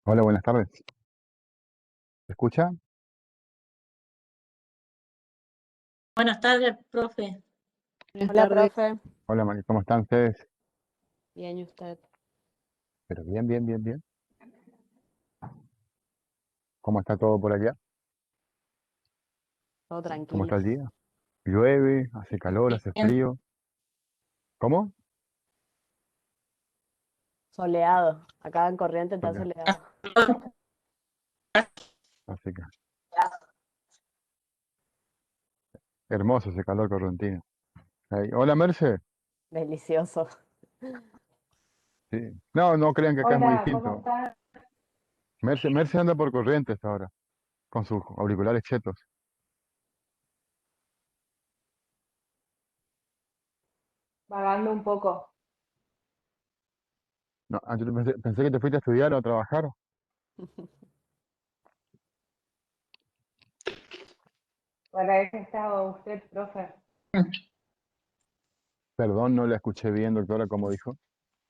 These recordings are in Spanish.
Hola, buenas tardes. ¿Me escucha? Buenas tardes, profe. Buenas Hola, tardes. profe. Hola, Mari, ¿cómo están ustedes? Bien, ¿y usted? Pero bien, bien, bien, bien. ¿Cómo está todo por allá? Todo ¿Cómo tranquilo. está el día? ¿Llueve? ¿Hace calor? ¿Hace Bien. frío? ¿Cómo? Soleado. Acá en Corrientes está Porque soleado. hace hermoso ese calor correntino. Hola, Merce. Delicioso. Sí. No, no crean que acá es muy Hola, ¿cómo distinto. estás? Merce anda por Corrientes ahora, con sus auriculares chetos. Vagando un poco. No, yo pensé que te fuiste a estudiar o a trabajar. Para eso estaba usted, profe. Perdón, no la escuché bien, doctora, como dijo.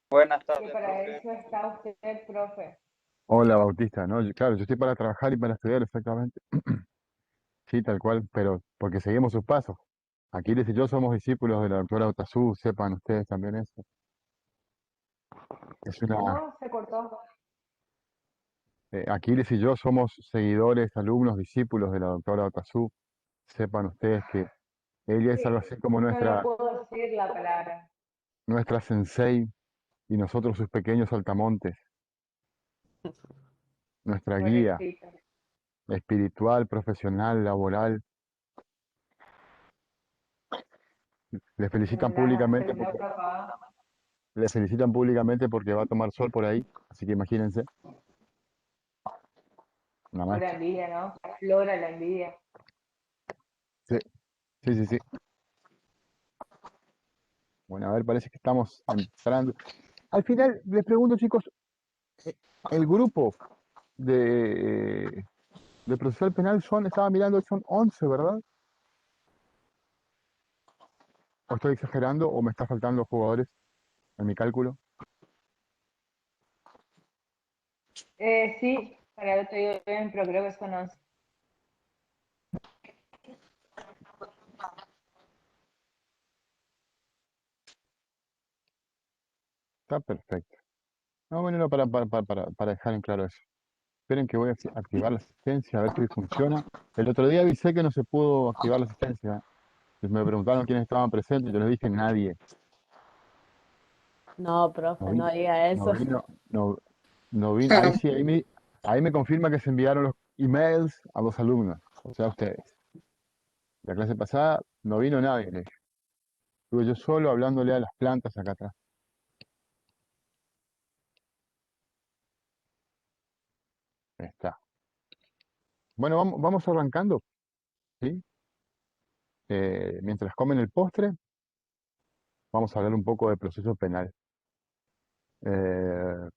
Buenas Que tardes, para profe. eso está usted, profe. Hola, Bautista. No, claro, yo estoy para trabajar y para estudiar, exactamente. Sí, tal cual, pero porque seguimos sus pasos. Aquiles y yo somos discípulos de la doctora Otazú, sepan ustedes también eso. Es una, ¿Cómo se cortó? Aquiles y yo somos seguidores, alumnos, discípulos de la doctora Otazú. Sepan ustedes que ella es algo Sí, así como yo no puedo decir la palabra. nuestra sensei y nosotros sus pequeños saltamontes, nuestra guía Pobrecita. espiritual, profesional, laboral. Le felicitan Se públicamente la porque, papá. le felicitan públicamente porque va a tomar sol por ahí, así que imagínense, una Pura maestra. envidia, ¿no? Aflora la envidia. Sí, sí, sí, sí. Bueno, a ver, parece que estamos entrando. Al final, les pregunto, chicos, el grupo de, de procesal penal estaba mirando, son 11, ¿verdad? ¿O estoy exagerando o me está faltando jugadores en mi cálculo? Sí, para el otro día bien, pero creo que son 11. Está perfecto. No, bueno, no, para dejar en claro eso. Esperen que voy a activar la asistencia, a ver si funciona. El otro día avisé que no se pudo activar la asistencia. Y me preguntaron quiénes estaban presentes, yo les dije nadie. No, No profe, no vino, diga no eso. vino, no, no vino. Ahí sí, ahí me confirma que se enviaron los emails a los alumnos, o sea, a ustedes. La clase pasada no vino nadie, le dije. Estuve yo solo hablándole a las plantas acá atrás. Ahí está. Bueno, vamos arrancando, ¿sí? Mientras comen el postre, vamos a hablar un poco de proceso penal. Eh,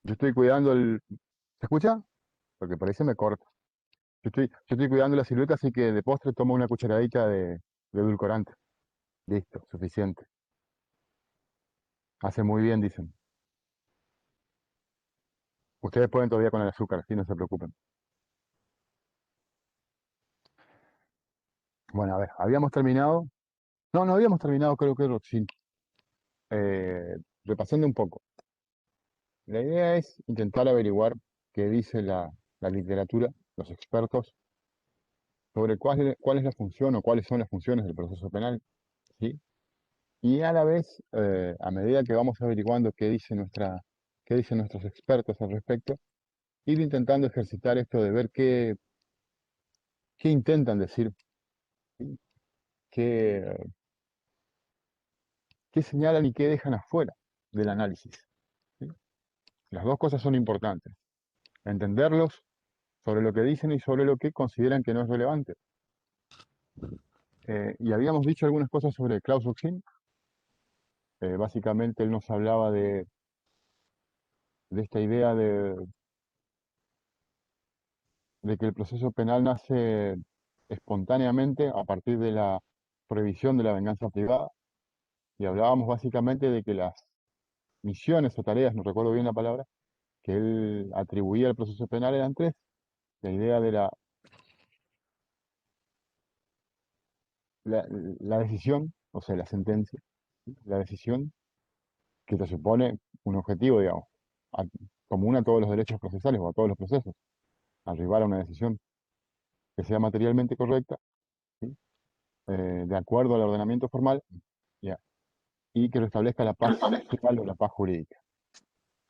yo estoy cuidando el... ¿Se escucha? Porque por ahí se me corta. Yo estoy cuidando la silueta, así que de postre tomo una cucharadita de edulcorante. Listo, suficiente. Hace muy bien, dicen. Ustedes pueden todavía con el azúcar, sí, no se preocupen. Bueno, a ver, habíamos terminado. No, no habíamos terminado, creo que sí. Eh, repasando un poco. La idea es intentar averiguar qué dice la literatura, los expertos, sobre cuál es la función o cuáles son las funciones del proceso penal, ¿sí? Y a la vez, a medida que vamos averiguando qué dicen nuestros expertos al respecto, ir intentando ejercitar esto de ver qué intentan decir, ¿sí? qué, qué señalan y qué dejan afuera del análisis, ¿sí? Las dos cosas son importantes. Entenderlos sobre lo que dicen y sobre lo que consideran que no es relevante. Y habíamos dicho algunas cosas sobre Klaus Oxin. Básicamente él nos hablaba de esta idea de que el proceso penal nace espontáneamente a partir de la prohibición de la venganza privada. Y hablábamos básicamente de que misiones o tareas, no recuerdo bien la palabra, que él atribuía al proceso penal eran tres. La idea de la, la decisión, o sea, la sentencia, ¿sí? La decisión que te supone un objetivo, digamos, a- común a todos los derechos procesales o a todos los procesos, arribar a una decisión que sea materialmente correcta, ¿sí? De acuerdo al ordenamiento formal, ya, y que restablezca la paz social o la paz jurídica.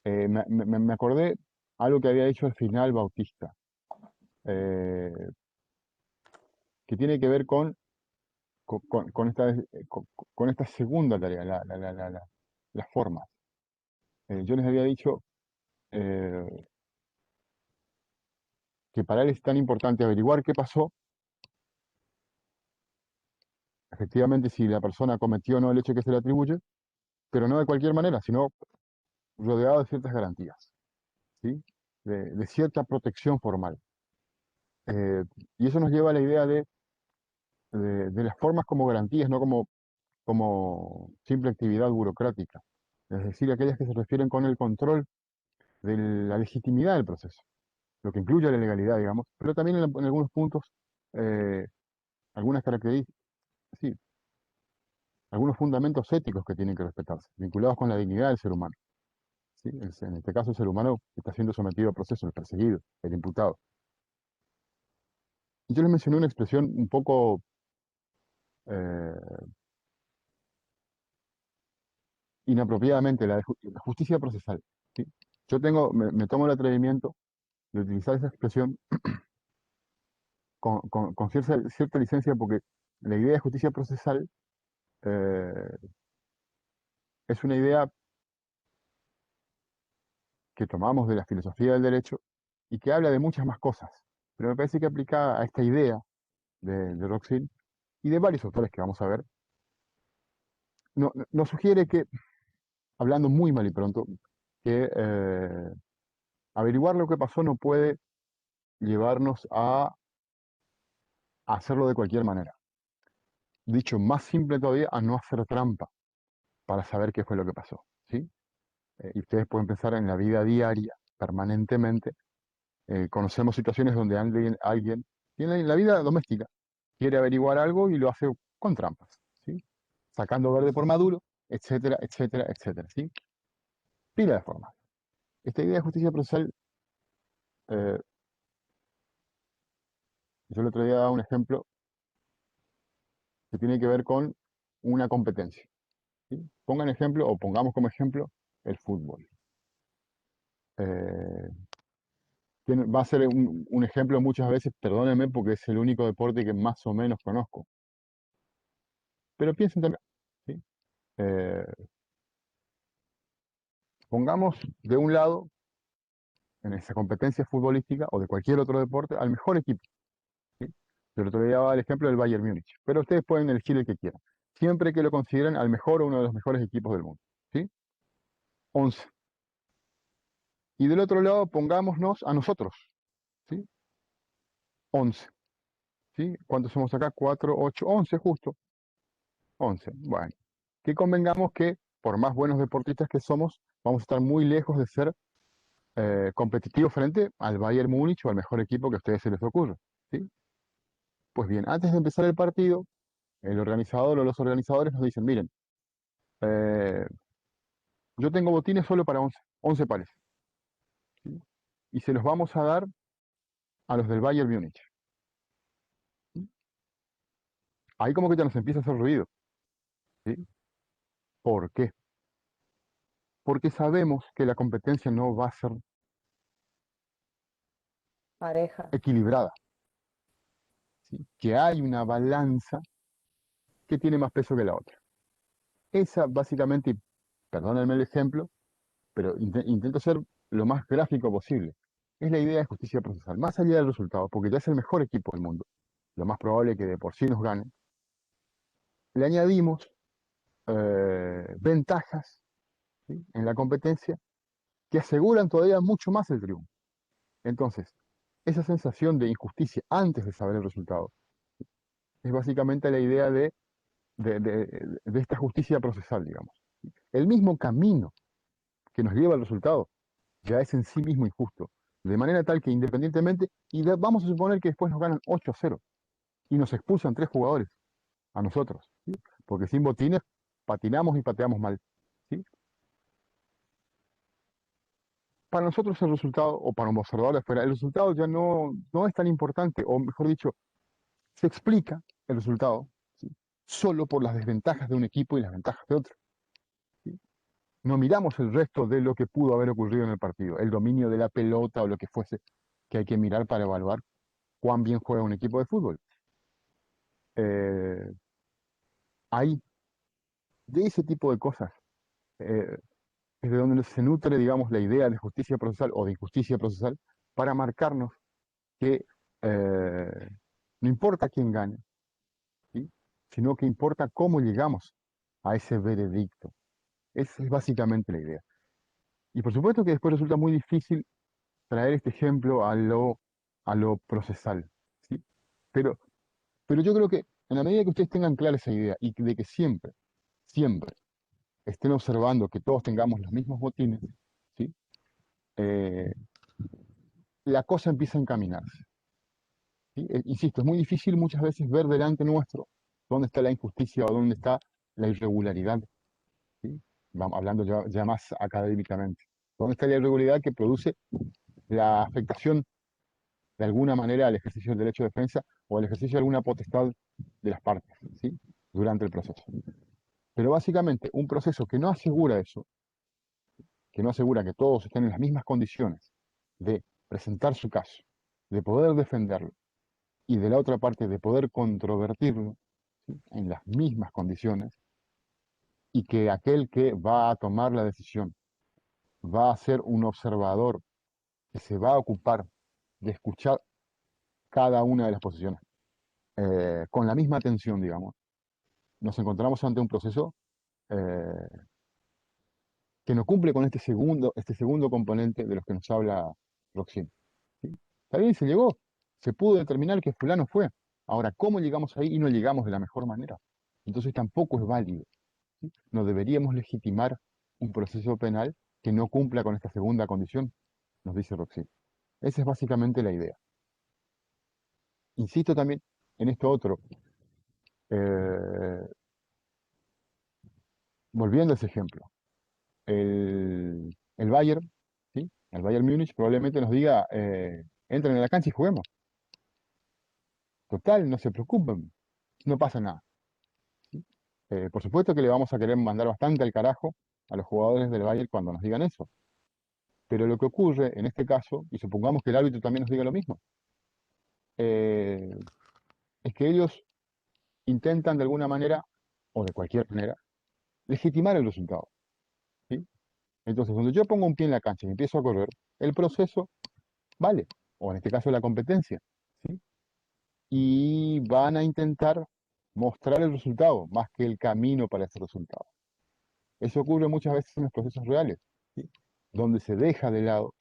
Me acordé algo que había dicho al final Bautista, eh, que tiene que ver con esta segunda tarea, las formas. Yo les había dicho eh, que para él es tan importante averiguar qué pasó, efectivamente si la persona cometió o no el hecho que se le atribuye, pero no de cualquier manera, sino rodeado de ciertas garantías, ¿sí? De cierta protección formal. Eh, y eso nos lleva a la idea de las formas como garantías, no como simple actividad burocrática. Es decir, aquellas que se refieren con el control de la legitimidad del proceso, lo que incluye la legalidad, digamos, pero también en algunos puntos, eh, algunas características, sí, algunos fundamentos éticos que tienen que respetarse, vinculados con la dignidad del ser humano. ¿Sí? En este caso, el ser humano está siendo sometido a proceso, el perseguido, el imputado. Y yo les mencioné una expresión un poco eh, inapropiadamente, la justicia procesal. ¿Sí? Yo me tomo el atrevimiento de utilizar esa expresión con cierta licencia porque la idea de justicia procesal eh, es una idea que tomamos de la filosofía del derecho y que habla de muchas más cosas. Pero me parece que aplicada a esta idea de Roxin y de varios autores que vamos a ver, nos sugiere que, hablando muy mal y pronto, que averiguar lo que pasó no puede llevarnos a hacerlo de cualquier manera. Dicho más simple todavía, a no hacer trampa para saber qué fue lo que pasó, ¿sí? Y ustedes pueden pensar en la vida diaria, permanentemente. Conocemos situaciones donde alguien tiene la vida doméstica, quiere averiguar algo y lo hace con trampas, ¿sí? Sacando verde por maduro, etcétera, etcétera, etcétera, ¿sí? Pila de formas. Esta idea de justicia procesal, eh, yo el otro día daba un ejemplo que tiene que ver con una competencia, ¿sí? Pongan ejemplo o pongamos como ejemplo el fútbol. Eh, va a ser un ejemplo muchas veces, perdónenme, porque es el único deporte que más o menos conozco. Pero piensen también, ¿sí? Eh, pongamos de un lado, en esa competencia futbolística o de cualquier otro deporte, al mejor equipo, ¿sí? Yo el otro día daba el ejemplo del Bayern Múnich, pero ustedes pueden elegir el que quieran, siempre que lo consideren al mejor o uno de los mejores equipos del mundo, ¿sí? 11. Y del otro lado, pongámonos a nosotros, ¿sí? 11, ¿sí? ¿Cuántos somos acá? 4, 8, 11 justo. 11. Bueno, que convengamos que por más buenos deportistas que somos, vamos a estar muy lejos de ser competitivos frente al Bayern Múnich o al mejor equipo que a ustedes se les ocurra, ¿sí? Pues bien, antes de empezar el partido, el organizador o los organizadores nos dicen, miren, eh, yo tengo botines solo para 11 pares, ¿sí? Y se los vamos a dar a los del Bayern Múnich, ¿sí? Ahí como que ya nos empieza a hacer ruido, ¿sí? ¿Por qué? Porque sabemos que la competencia no va a ser Pareja. equilibrada, ¿sí? Que hay una balanza que tiene más peso que la otra. Esa básicamente, perdónenme el ejemplo, pero intento ser lo más gráfico posible. Es la idea de justicia procesal, más allá del resultado, porque ya es el mejor equipo del mundo, lo más probable que de por sí nos gane. Le añadimos ventajas, ¿sí? En la competencia que aseguran todavía mucho más el triunfo. Entonces, esa sensación de injusticia antes de saber el resultado es básicamente la idea de esta justicia procesal, digamos. El mismo camino que nos lleva al resultado, ya es en sí mismo injusto. De manera tal que independientemente, vamos a suponer que después nos ganan 8-0 y nos expulsan 3 jugadores a nosotros, ¿sí? Porque sin botines patinamos y pateamos mal, ¿sí? Para nosotros el resultado, o para un observador de afuera, el resultado ya no es tan importante, o mejor dicho, se explica el resultado, ¿sí? Solo por las desventajas de un equipo y las ventajas de otro, ¿sí? No miramos el resto de lo que pudo haber ocurrido en el partido, el dominio de la pelota o lo que fuese que hay que mirar para evaluar cuán bien juega un equipo de fútbol. Eh, hay de ese tipo de cosas, eh, es de donde se nutre, digamos, la idea de justicia procesal o de injusticia procesal para marcarnos que no importa quién gane, ¿sí? Sino que importa cómo llegamos a ese veredicto. Esa es básicamente la idea. Y por supuesto que después resulta muy difícil traer este ejemplo a lo procesal, ¿sí? Pero, pero yo creo que en la medida que ustedes tengan clara esa idea y de que siempre, siempre estén observando que todos tengamos los mismos botines, ¿sí? Eh, la cosa empieza a encaminarse, ¿sí? Insisto, es muy difícil muchas veces ver delante nuestro dónde está la injusticia o dónde está la irregularidad, ¿sí? Vamos hablando ya más académicamente. ¿Dónde está la irregularidad que produce la afectación de alguna manera al ejercicio del derecho de defensa o al ejercicio de alguna potestad de las partes, ¿sí? Durante el proceso? Pero básicamente un proceso que no asegura eso, que no asegura que todos estén en las mismas condiciones de presentar su caso, de poder defenderlo, y de la otra parte de poder controvertirlo, ¿sí? En las mismas condiciones, y que aquel que va a tomar la decisión va a ser un observador que se va a ocupar de escuchar cada una de las posiciones con la misma atención, digamos. Nos encontramos ante un proceso eh, que no cumple con este segundo componente de los que nos habla Roxin, ¿sí? Está bien, se llegó, se pudo determinar que fulano fue. Ahora, ¿cómo llegamos ahí y no llegamos de la mejor manera? Entonces tampoco es válido, ¿sí? No deberíamos legitimar un proceso penal que no cumpla con esta segunda condición, nos dice Roxin. Esa es básicamente la idea. Insisto también en esto otro. eh, Volviendo a ese ejemplo, el Bayern, ¿sí? El Bayern Múnich probablemente nos diga, entren en la cancha y juguemos. Total, no se preocupen, no pasa nada, ¿sí? Por supuesto que le vamos a querer mandar bastante al carajo a los jugadores del Bayern cuando nos digan eso. Pero lo que ocurre en este caso, y supongamos que el árbitro también nos diga lo mismo, eh, es que ellos intentan de alguna manera, o de cualquier manera, legitimar el resultado, ¿sí? Entonces, cuando yo pongo un pie en la cancha y empiezo a correr, el proceso vale, o en este caso la competencia, ¿sí? Y van a intentar mostrar el resultado más que el camino para ese resultado. Eso ocurre muchas veces en los procesos reales, ¿sí? Donde se deja de lado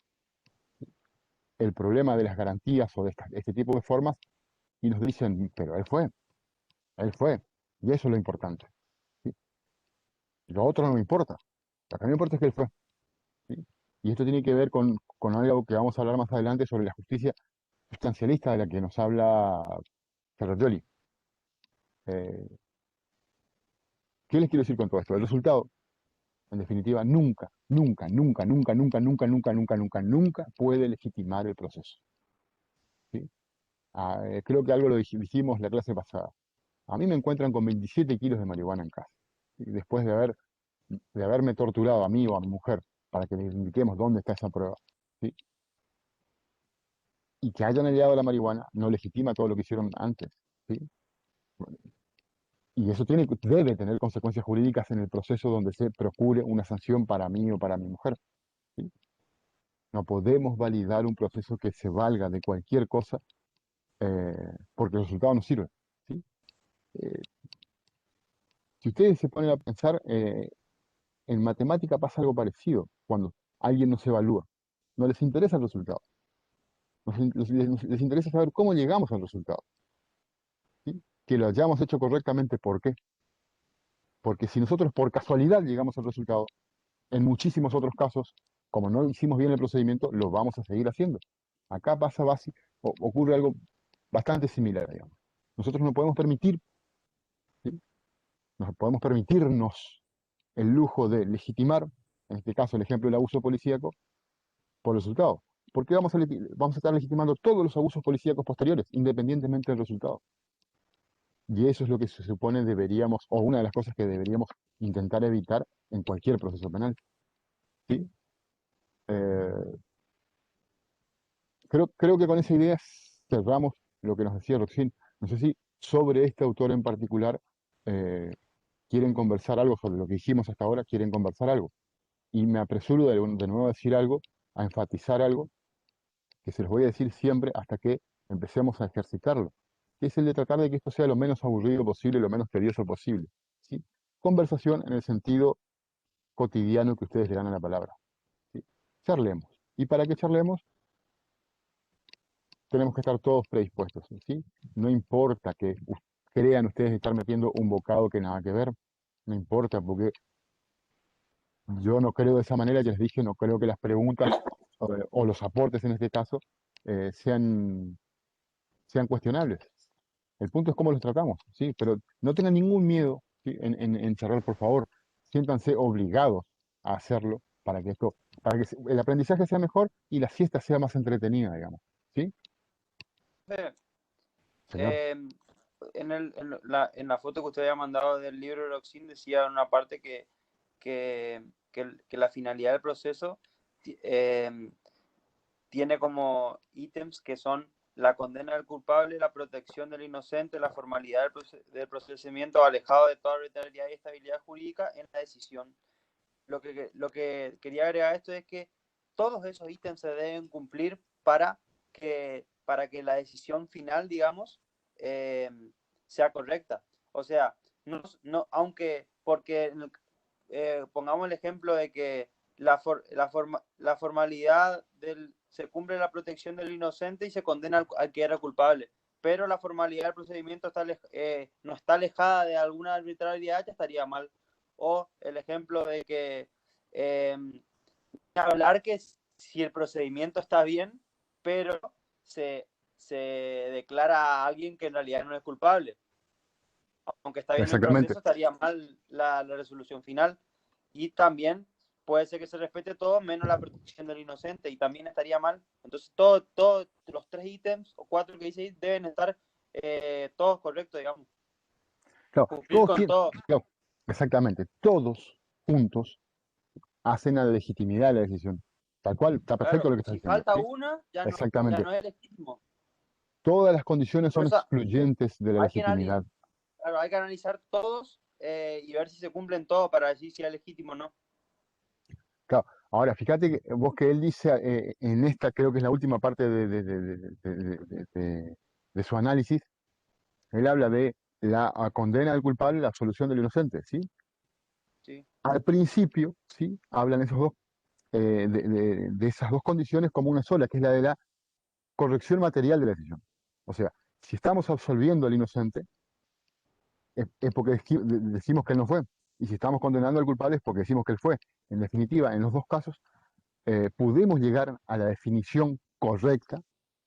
el problema de las garantías o de este tipo de formas y nos dicen, pero él fue, y eso es lo importante, ¿sí? Lo otro no me importa, lo que me importa es que él fue, ¿sí? Y esto tiene que ver con algo que vamos a hablar más adelante sobre la justicia sustancialista de la que nos habla Ferrajoli. Eh, ¿Qué les quiero decir con todo esto? El resultado, en definitiva, nunca, nunca, nunca, nunca, nunca, nunca, nunca, nunca, nunca, nunca puede legitimar el proceso, ¿sí? Creo que algo lo dijimos la clase pasada. A mí me encuentran con 27 kilos de marihuana en casa, ¿sí? Después de haberme torturado a mí o a mi mujer para que les indiquemos dónde está esa prueba, ¿sí? Y que hayan hallado la marihuana no legitima todo lo que hicieron antes, ¿sí? Y eso debe tener consecuencias jurídicas en el proceso donde se procure una sanción para mí o para mi mujer, ¿sí? No podemos validar un proceso que se valga de cualquier cosa porque el resultado no sirve, ¿sí? Eh, si ustedes se ponen a pensar, en matemática pasa algo parecido cuando alguien no se evalúa. No les interesa el resultado. Les interesa saber cómo llegamos al resultado, ¿sí? Que lo hayamos hecho correctamente, ¿por qué? Porque si nosotros por casualidad llegamos al resultado, en muchísimos otros casos, como no hicimos bien el procedimiento, lo vamos a seguir haciendo. Acá ocurre algo bastante similar, digamos. Nosotros no podemos permitir, ¿sí? No podemos permitirnos el lujo de legitimar, en este caso el ejemplo del abuso policíaco, por el resultado. Porque vamos a estar legitimando todos los abusos policíacos posteriores, independientemente del resultado. Y eso es lo que se supone deberíamos, o una de las cosas que deberíamos intentar evitar en cualquier proceso penal. ¿Sí? Eh, creo que con esa idea cerramos lo que nos decía Roxin. No sé si sobre este autor en particular eh, quieren conversar algo sobre lo que dijimos hasta ahora, quieren conversar algo. Y me apresuro de nuevo a decir algo, a enfatizar algo, que se los voy a decir siempre hasta que empecemos a ejercitarlo, que es el de tratar de que esto sea lo menos aburrido posible, lo menos tedioso posible. ¿Sí? Conversación en el sentido cotidiano que ustedes le dan a la palabra. ¿Sí? Charlemos. Y para que charlemos, tenemos que estar todos predispuestos. ¿Sí? No importa que crean ustedes estar metiendo un bocado que nada que ver, no importa, porque yo no creo de esa manera, ya les dije, no creo que las preguntas o los aportes en este caso sean cuestionables. El punto es cómo los tratamos, ¿sí? Pero no tengan ningún miedo, ¿sí? en charlar, por favor. Siéntanse obligados a hacerlo para que el aprendizaje sea mejor y la siesta sea más entretenida, digamos. ¿Sí? Eh, Señor. en la foto que usted había mandado del libro de Roxin decía en una parte que la finalidad del proceso tiene como ítems que son la condena del culpable, la protección del inocente, la formalidad del procedimiento alejado de toda arbitrariedad y estabilidad jurídica en la decisión. Lo que quería agregar a esto es que todos esos ítems se deben cumplir para que la decisión final, digamos, sea correcta. O sea, porque pongamos el ejemplo de que la formalidad se cumple la protección del inocente y se condena al que era culpable, pero la formalidad del procedimiento no está alejada de alguna arbitrariedad, ya estaría mal. O el ejemplo de que hablar que si el procedimiento está bien, pero se declara a alguien que en realidad no es culpable. Aunque está bien el Exactamente. proceso, estaría mal la resolución final. Y también puede ser que se respete todo menos la protección del inocente y también estaría mal. Entonces, todos los 3 ítems o 4 que dice ahí deben estar todos correctos, digamos. Claro, Cumplir con todo. claro, exactamente. Todos juntos hacen a la legitimidad de la decisión. Tal cual, está perfecto Claro, lo que está si diciendo. falta ¿Sí? una, ya Exactamente. no es legítimo. Todas las condiciones Por son eso excluyentes de la hay que legitimidad. claro, hay que analizar todos y ver si se cumplen todos para decir si es legítimo o no. Claro. Ahora, fíjate que vos que él dice en esta, creo que es la última parte de su análisis, él habla de la condena del culpable y la absolución del inocente, ¿sí? Sí. Al principio, ¿sí? Hablan de esas dos condiciones como una sola, que es la de la corrección material de la decisión. O sea, si estamos absolviendo al inocente, es porque decimos que él no fue. Y si estamos condenando al culpable es porque decimos que él fue. En definitiva, en los dos casos, pudimos llegar a la definición correcta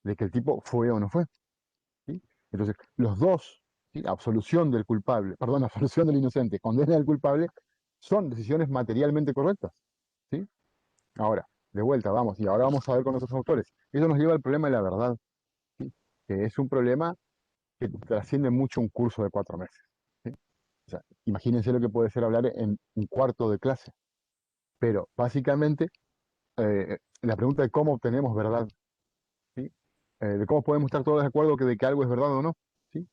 de que el tipo fue o no fue. ¿Sí? Entonces, los dos, ¿sí? Absolución del culpable, perdón, absolución del inocente, condena del culpable, son decisiones materialmente correctas. ¿Sí? Ahora, de vuelta, vamos, y ahora vamos a ver con otros autores. Eso nos lleva al problema de la verdad, ¿sí? Que es un problema que trasciende mucho un curso de 4 meses. ¿Sí? O sea, imagínense lo que puede ser hablar en un cuarto de clase. Pero básicamente, la pregunta de cómo obtenemos verdad, ¿sí? De cómo podemos estar todos de acuerdo de que algo es verdad o no. ¿Sí?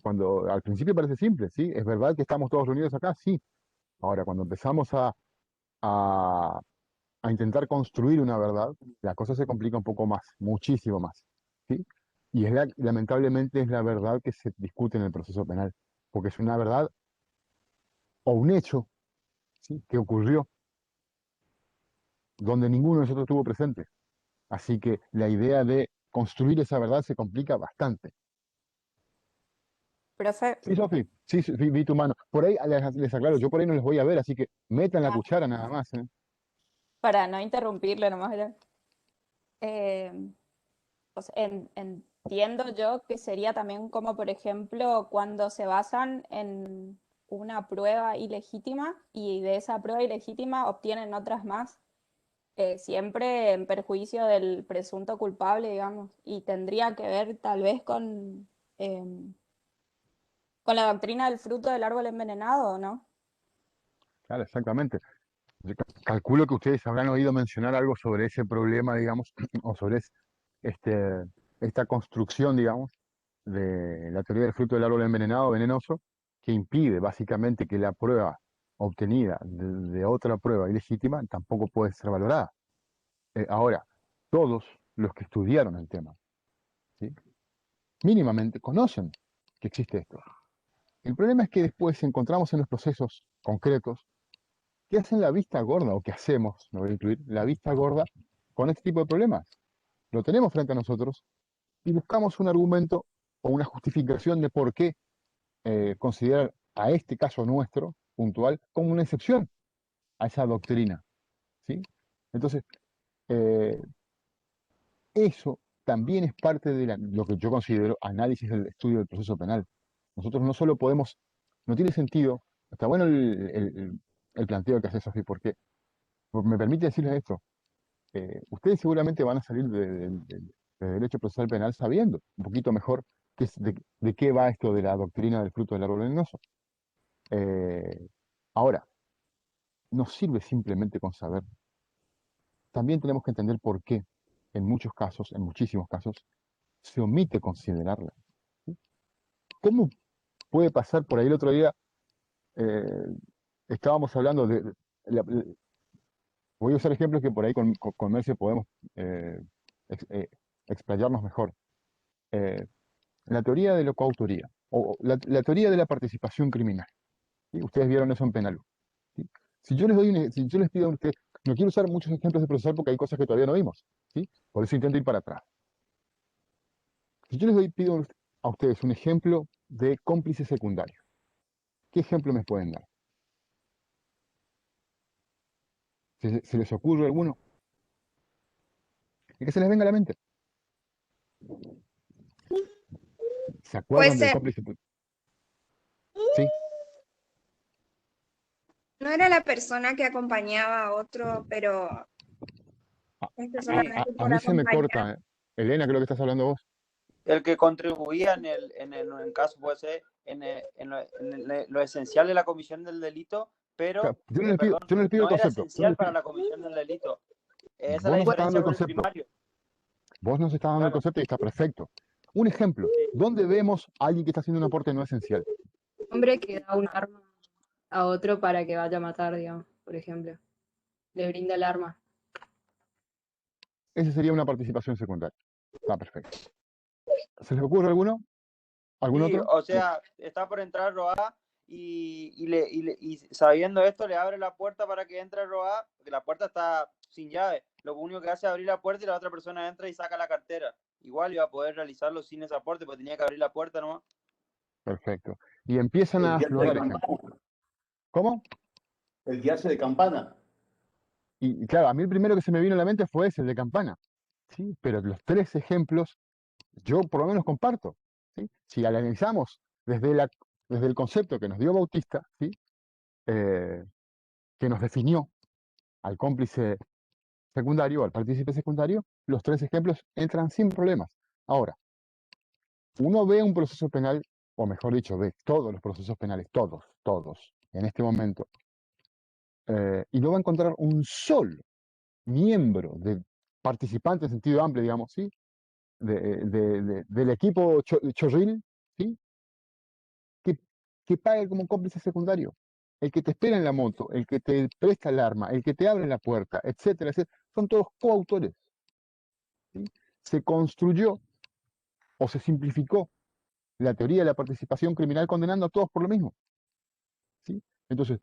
Cuando al principio parece simple, ¿sí? ¿Es verdad que estamos todos reunidos acá? Sí. Ahora, cuando empezamos a, a intentar construir una verdad, la cosa se complica un poco más, muchísimo más. ¿Sí? Y lamentablemente es la verdad que se discute en el proceso penal, porque es una verdad o un hecho, ¿sí? Que ocurrió donde ninguno de nosotros estuvo presente. Así que la idea de construir esa verdad se complica bastante. Profe, Sí, Sofi, sí, sí, vi tu mano. Por ahí les aclaro, yo por ahí no les voy a ver, así que metan la cuchara nada más, ¿eh? Para no interrumpirle nomás era. O sea, entiendo yo que sería también como, por ejemplo, cuando se basan en una prueba ilegítima y de esa prueba ilegítima obtienen otras más, siempre en perjuicio del presunto culpable, digamos, y tendría que ver tal vez con la doctrina del fruto del árbol envenenado, ¿no? Claro, exactamente. Yo calculo que ustedes habrán oído mencionar algo sobre ese problema, digamos, o sobre este, esta construcción, digamos, de la teoría del fruto del árbol envenenado, venenoso, que impide básicamente que la prueba obtenida de otra prueba ilegítima tampoco puede ser valorada. Ahora, todos los que estudiaron el tema, ¿sí? Mínimamente conocen que existe esto. El problema es que después encontramos en los procesos concretos que hacen la vista gorda, o que hacemos, me voy a incluir, la vista gorda con este tipo de problemas. Lo tenemos frente a nosotros y buscamos un argumento o una justificación de por qué considerar a este caso nuestro, puntual, como una excepción a esa doctrina, ¿sí? Entonces, eh, eso también es parte de lo que yo considero análisis del estudio del proceso penal. Nosotros no solo podemos, no tiene sentido, está bueno el planteo que hace Sofi, porque me permite decirles esto. Ustedes seguramente van a salir de Derecho Procesal Penal sabiendo un poquito mejor de qué va esto de la doctrina del fruto del árbol venenoso. Ahora, no sirve simplemente con saber. También tenemos que entender por qué, en muchos casos, en muchísimos casos, se omite considerarla. ¿Sí? ¿Cómo puede pasar por ahí el otro día? eh, Estábamos hablando voy a usar ejemplos que por ahí con Merce podemos eh, explayarnos mejor. Eh, la teoría de la coautoría, o la teoría de la participación criminal. ¿Sí? Ustedes vieron eso en penal. ¿Sí? Si yo les pido a ustedes, no quiero usar muchos ejemplos de procesal porque hay cosas que todavía no vimos, ¿sí? Por eso intento ir para atrás. Si yo pido a ustedes un ejemplo de cómplice secundario, ¿qué ejemplo me pueden dar? ¿Se les ocurre alguno? ¿Y que se les venga a la mente? ¿Se acuerdan Pues del cómplice? Sí. no era la persona que acompañaba a otro, pero A, este Sí, solamente a por mí se me acompañar. corta, ¿eh? Elena, creo que estás hablando vos. el que contribuía en el caso puede ser lo esencial de la comisión del delito, pero, Yo no les pido, perdón, yo no les pido el no era concepto. Yo no esencial les para pido. la comisión del delito. Esa es Vos la nos estás dando diferencia el con el concepto. primario. Vos nos estás dando el Claro, concepto y está perfecto. Un ejemplo. sí. ¿Dónde vemos a alguien que está haciendo un aporte no esencial? Hombre que da un arma a otro para que vaya a matar, digamos, por ejemplo. Le brinda el arma. Esa sería una participación secundaria. Está perfecto. ¿Se les ocurre alguno? ¿Algún Sí, otro? o sea, está por entrar a robar y sabiendo esto le abre la puerta para que entre a robar, porque la puerta está sin llave. Lo único que hace es abrir la puerta y la otra persona entra y saca la cartera. Igual iba a poder realizarlo sin ese aporte, porque tenía que abrir la puerta nomás. Perfecto. Y empiezan a El que hace de aflorar ejemplos. campana. ¿Cómo? El que hace de campana. Y claro, a mí el primero que se me vino a la mente fue ese, el de Campana. ¿Sí? Pero los tres ejemplos yo por lo menos comparto. ¿Sí? Si analizamos desde el concepto que nos dio Bautista, ¿sí? Que nos definió al cómplice secundario, al partícipe secundario, los tres ejemplos entran sin problemas. Ahora, uno ve un proceso penal, o mejor dicho, ve todos los procesos penales, todos, en este momento, y no va a encontrar un solo miembro de participante en sentido amplio, digamos, ¿sí? Del equipo Chorril, ¿sí? Que, que pague como cómplice secundario. El que te espera en la moto, el que te presta el arma, el que te abre la puerta, etcétera, etcétera, son todos coautores. ¿Sí? Se construyó o se simplificó la teoría de la participación criminal condenando a todos por lo mismo. ¿Sí? Entonces,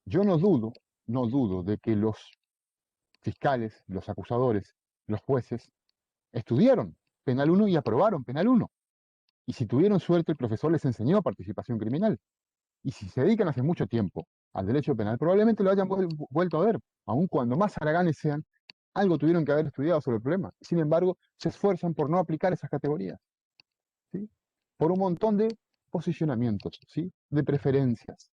yo no dudo de que los fiscales, los acusadores, los jueces, estudiaron Penal 1 y aprobaron Penal 1. Y si tuvieron suerte, el profesor les enseñó participación criminal. Y si se dedican hace mucho tiempo al derecho penal, probablemente lo hayan vuelto a ver, aun cuando más haraganes sean, algo tuvieron que haber estudiado sobre el problema. Sin embargo, se esfuerzan por no aplicar esas categorías, ¿sí? Por un montón de posicionamientos, ¿sí? De preferencias,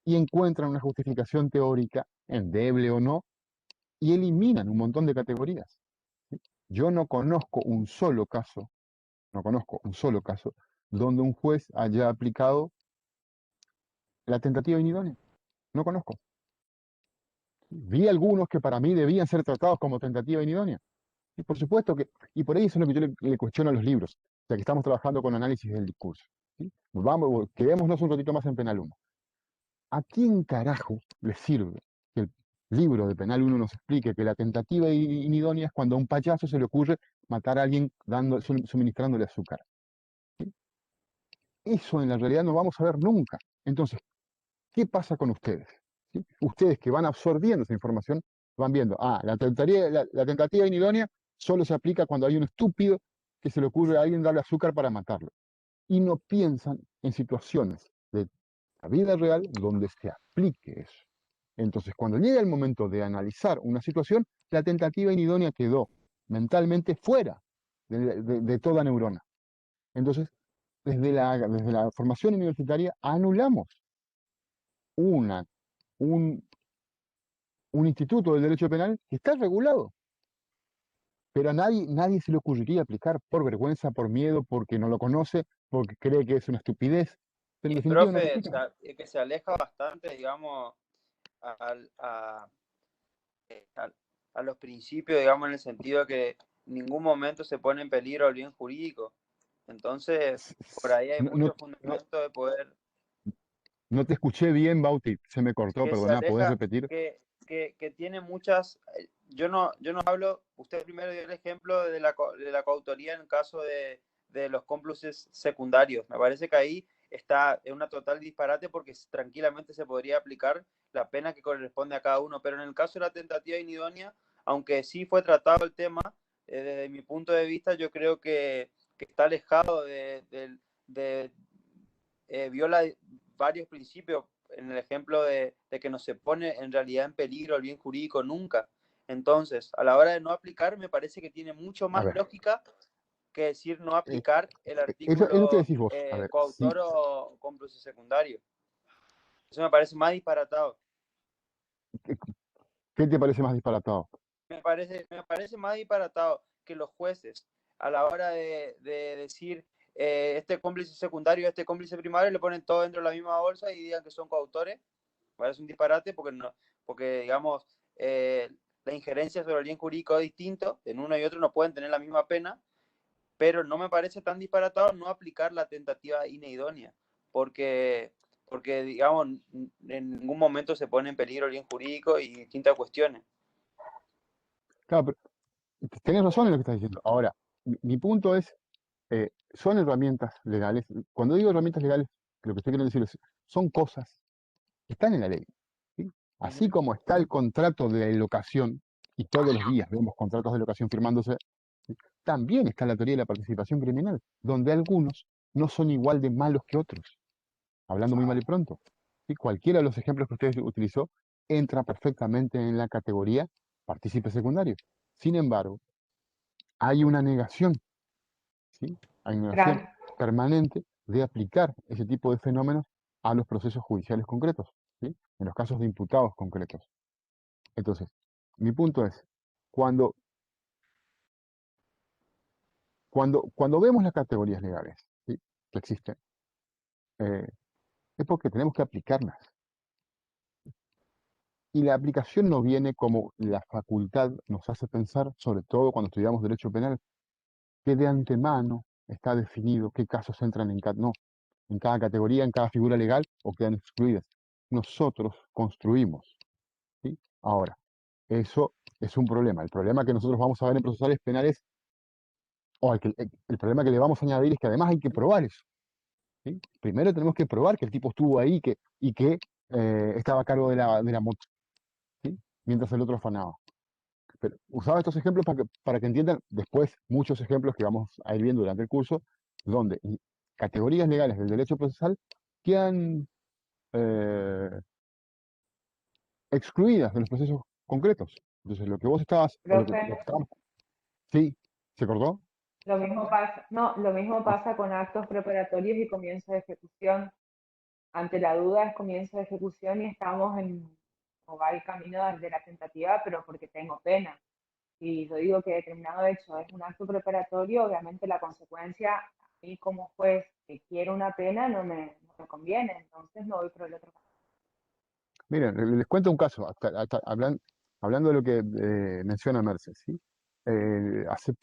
y encuentran una justificación teórica, endeble o no, y eliminan un montón de categorías, ¿sí? Yo no conozco un solo caso, donde un juez haya aplicado la tentativa inidónea. No conozco. Vi algunos que para mí debían ser tratados como tentativa inidónea. Y por supuesto que, y por ahí eso es lo que yo le cuestiono a los libros, ya que estamos trabajando con análisis del discurso, ¿sí? Vamos, quedémonos un ratito más en Penal 1. ¿A quién carajo le sirve que el libro de Penal 1 nos explique que la tentativa inidónea es cuando a un payaso se le ocurre matar a alguien suministrándole azúcar? ¿Sí? Eso en la realidad no vamos a ver nunca. Entonces, ¿qué pasa con ustedes? ¿Sí? Ustedes que van absorbiendo esa información, van viendo, la tentativa inidónea solo se aplica cuando hay un estúpido que se le ocurre a alguien darle azúcar para matarlo. Y no piensan en situaciones de la vida real donde se aplique eso. Entonces, cuando llega el momento de analizar una situación, la tentativa inidónea quedó mentalmente fuera de toda neurona. Entonces, desde la formación universitaria anulamos un instituto del derecho penal que está regulado, pero a nadie se le ocurriría aplicar por vergüenza, por miedo, porque no lo conoce, porque cree que es una estupidez, pero en Y definitiva no se profe, aplica. que se aleja bastante, digamos, al- a, a- a los principios, digamos, en el sentido que en ningún momento se pone en peligro el bien jurídico. Entonces, por ahí hay No, no, mucho fundamento de poder no te escuché bien, Bauti, se me cortó, que se perdona, ¿podés aleja, repetir? que tiene muchas. Yo no hablo, usted primero dio el ejemplo de de la coautoría en el caso de los cómplices secundarios. Me parece que ahí está en una total disparate porque tranquilamente se podría aplicar la pena que corresponde a cada uno, pero en el caso de la tentativa inidónea, aunque sí fue tratado el tema, desde mi punto de vista, yo creo que está alejado viola varios principios en el ejemplo de que no se pone en realidad en peligro el bien jurídico nunca. Entonces, a la hora de no aplicar, me parece que tiene mucho A más ver, lógica que decir no eh, aplicar el es lo que artículo decís vos. A ver, coautor o cómplice secundario. Eso me parece más disparatado. ¿qué te parece más disparatado? Me parece más disparatado que los jueces, a la hora de decir este cómplice secundario, este cómplice primario, le ponen todo dentro de la misma bolsa y digan que son coautores. Parece un disparate porque, no, porque digamos, la injerencia sobre el bien jurídico es distinto, en uno y otro no pueden tener la misma pena, pero no me parece tan disparatado no aplicar la tentativa inidónea, porque digamos, en ningún momento se pone en peligro el bien jurídico y distintas cuestiones. Claro, pero tenés razón en lo que estás diciendo. Ahora, mi punto es, son herramientas legales. Cuando digo herramientas legales, lo que estoy queriendo decir es, son cosas que están en la ley, ¿sí? Así como está el contrato de locación, y todos los días vemos contratos de locación firmándose, ¿sí? También está la teoría de la participación criminal, donde algunos no son igual de malos que otros, hablando muy mal y pronto. ¿Sí? Cualquiera de los ejemplos que usted utilizó entra perfectamente en la categoría partícipe secundario. Sin embargo, hay una negación, ¿sí? Hay una negación permanente de aplicar ese tipo de fenómenos a los procesos judiciales concretos, ¿sí? En los casos de imputados concretos. Entonces, mi punto es, cuando, cuando vemos las categorías legales, ¿sí? Que existen, eh, es porque tenemos que aplicarlas. Y la aplicación no viene como la facultad nos hace pensar, sobre todo cuando estudiamos derecho penal, que de antemano está definido qué casos entran en cada, no, en cada categoría, en cada figura legal o quedan excluidas. Nosotros construimos, ¿sí? Ahora, eso es un problema. El problema que nosotros vamos a ver en procesales penales, o el problema que le vamos a añadir es que además hay que probar eso, ¿sí? Primero tenemos que probar que el tipo estuvo ahí y que estaba a cargo de la moto, ¿sí? Mientras el otro afanaba. Pero usaba estos ejemplos para que entiendan después muchos ejemplos que vamos a ir viendo durante el curso, donde categorías legales del derecho procesal quedan excluidas de los procesos concretos. Entonces, lo que vos estabas, o lo que Profe, estábamos, sí, ¿se cortó? lo mismo pasa, no, lo mismo pasa con actos preparatorios y comienzo de ejecución. Ante la duda es comienzo de ejecución y estamos o va el camino de la tentativa, pero porque tengo pena. Y yo digo que determinado hecho es un acto preparatorio, obviamente la consecuencia, a mí como juez que quiero una pena, no me conviene, entonces no voy por el otro camino. Miren, les cuento un caso, hablando de lo que menciona Mercedes, ¿sí? Hace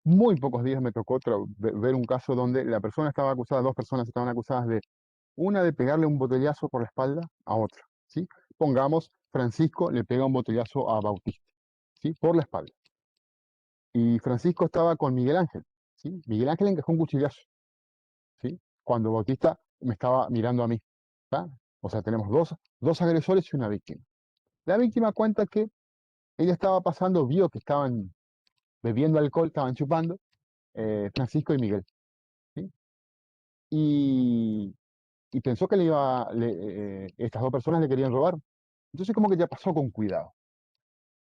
muy pocos días me tocó ver un caso donde la persona estaba acusada, dos personas estaban acusadas de, una de pegarle un botellazo por la espalda a otra, ¿sí? Pongamos, Francisco le pega un botellazo a Bautista, ¿sí? Por la espalda. Y Francisco estaba con Miguel Ángel, ¿sí? Miguel Ángel encajó un cuchillazo, ¿sí? Cuando Bautista me estaba mirando a mí, ¿tá? O sea, tenemos dos agresores y una víctima. La víctima cuenta que ella estaba pasando, vio que estaban bebiendo alcohol, estaban chupando, Francisco y Miguel, ¿sí? Y, y pensó que estas dos personas le querían robar. Entonces como que ya pasó con cuidado,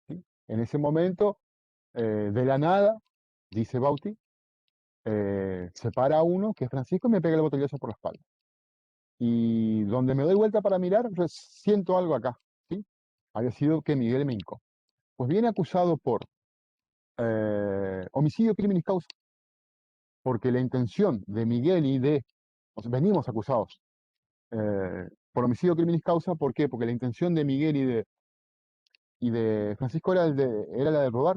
¿sí? En ese momento, de la nada, dice Bauti, se para uno, que es Francisco, y me pega el botellazo por la espalda. Y donde me doy vuelta para mirar, pues, siento algo acá, ¿sí? Había sido que Miguel me hincó. Pues viene acusado por homicidio, crimen y causa, porque la intención de Miguel o sea, venimos acusados por homicidio, crimen y causa, ¿por qué? Porque la intención de Miguel y de Francisco era la de robar.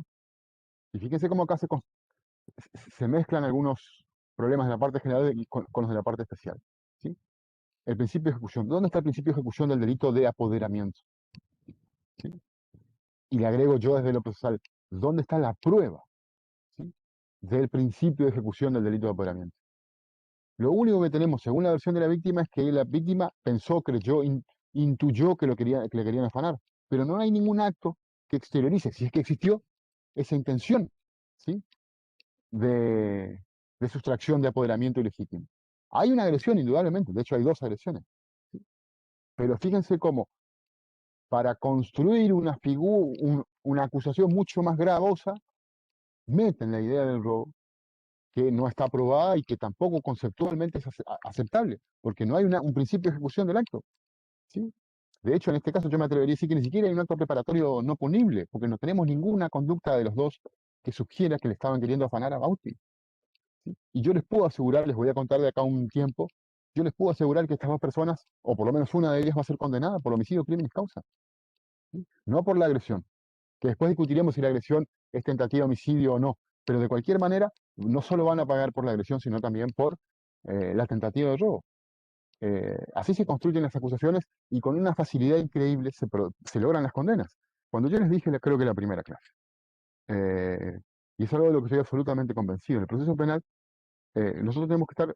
Y fíjense cómo acá se mezclan algunos problemas de la parte general con los de la parte especial, ¿sí? El principio de ejecución. ¿Dónde está el principio de ejecución del delito de apoderamiento? ¿Sí? Y le agrego yo desde lo procesal, ¿dónde está la prueba, ¿sí?, del principio de ejecución del delito de apoderamiento? Lo único que tenemos, según la versión de la víctima, es que la víctima pensó, creyó, intuyó que que le querían afanar, pero no hay ningún acto que exteriorice, si es que existió, esa intención, ¿sí?, de, de sustracción de apoderamiento ilegítimo. Hay una agresión, indudablemente, de hecho hay dos agresiones, ¿sí? Pero fíjense cómo, para construir una acusación mucho más gravosa, meten la idea del robo, que no está aprobada y que tampoco conceptualmente es aceptable, porque no hay un principio de ejecución del acto, ¿sí? De hecho, en este caso yo me atrevería a decir que ni siquiera hay un acto preparatorio no punible, porque no tenemos ninguna conducta de los dos que sugiera que le estaban queriendo afanar a Bauti, ¿sí? Y yo les puedo asegurar, les voy a contar de acá un tiempo, yo les puedo asegurar que estas dos personas, o por lo menos una de ellas, va a ser condenada por homicidio, crimen y causa, ¿sí? No por la agresión, que después discutiremos si la agresión es tentativa de homicidio o no, pero de cualquier manera no solo van a pagar por la agresión, sino también por la tentativa de robo. Así se construyen las acusaciones y con una facilidad increíble se logran las condenas. Cuando yo les dije, creo que la primera clase, eh, y es algo de lo que estoy absolutamente convencido, en el proceso penal nosotros tenemos que estar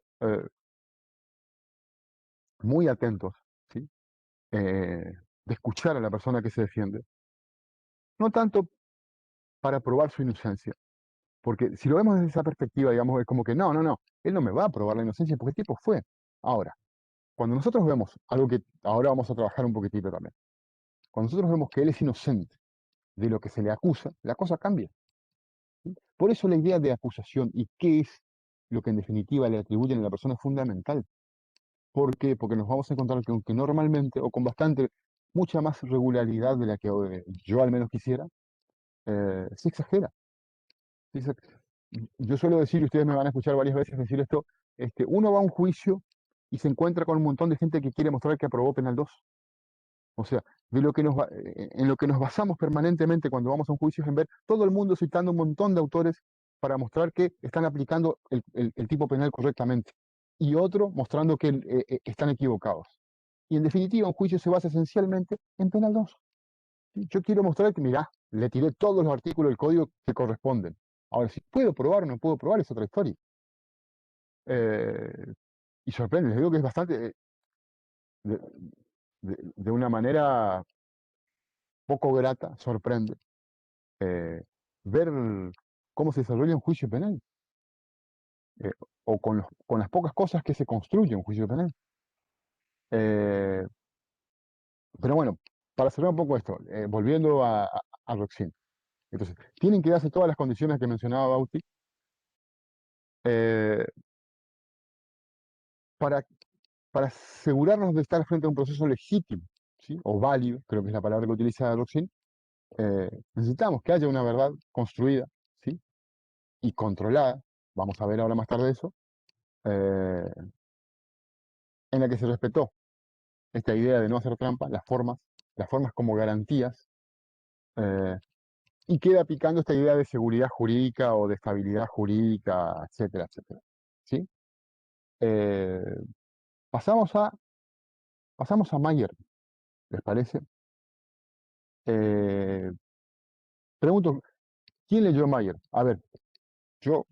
muy atentos, ¿sí?, de escuchar a la persona que se defiende, no tanto para probar su inocencia, porque si lo vemos desde esa perspectiva, digamos, es como que no, no, no, él no me va a probar la inocencia porque el tipo fue. Ahora, cuando nosotros vemos algo que ahora vamos a trabajar un poquitito también, cuando nosotros vemos que él es inocente de lo que se le acusa, la cosa cambia, ¿sí? Por eso la idea de acusación y qué es lo que en definitiva le atribuyen a la persona es fundamental. ¿Por qué? Porque nos vamos a encontrar que normalmente o con mucha más regularidad de la que yo al menos quisiera, se exagera. ¿Sí? Yo suelo decir, y ustedes me van a escuchar varias veces decir esto, uno va a un juicio y se encuentra con un montón de gente que quiere mostrar que aprobó Penal 2. O sea, en lo que nos basamos permanentemente cuando vamos a un juicio es en ver todo el mundo citando un montón de autores para mostrar que están aplicando el tipo penal correctamente, y otro mostrando que están equivocados. Y en definitiva, un juicio se basa esencialmente en Penal 2. ¿Sí? Yo quiero mostrar que, mirá, le tiré todos los artículos del código que corresponden. Ahora, si puedo probar o no puedo probar es otra historia. Eh, y sorprende, les digo que es bastante, de, de una manera poco grata, sorprende ver cómo se desarrolla un juicio penal, eh, o con las pocas cosas que se construye un juicio penal. Eh, pero bueno, para cerrar un poco esto, volviendo a Roxin. Entonces, tienen que darse todas las condiciones que mencionaba Bauti eh, para, para asegurarnos de estar frente a un proceso legítimo, ¿sí? O válido, creo que es la palabra que utiliza Roxin. Necesitamos que haya una verdad construida, ¿sí? Y controlada, vamos a ver ahora más tarde eso, eh, en la que se respetó esta idea de no hacer trampa, las formas como garantías, eh, y queda picando esta idea de seguridad jurídica o de estabilidad jurídica, etcétera, etcétera. ¿Sí? Eh, pasamos a, pasamos a Mayer, ¿les parece? Eh, pregunto, ¿quién leyó Mayer? A ver, yo,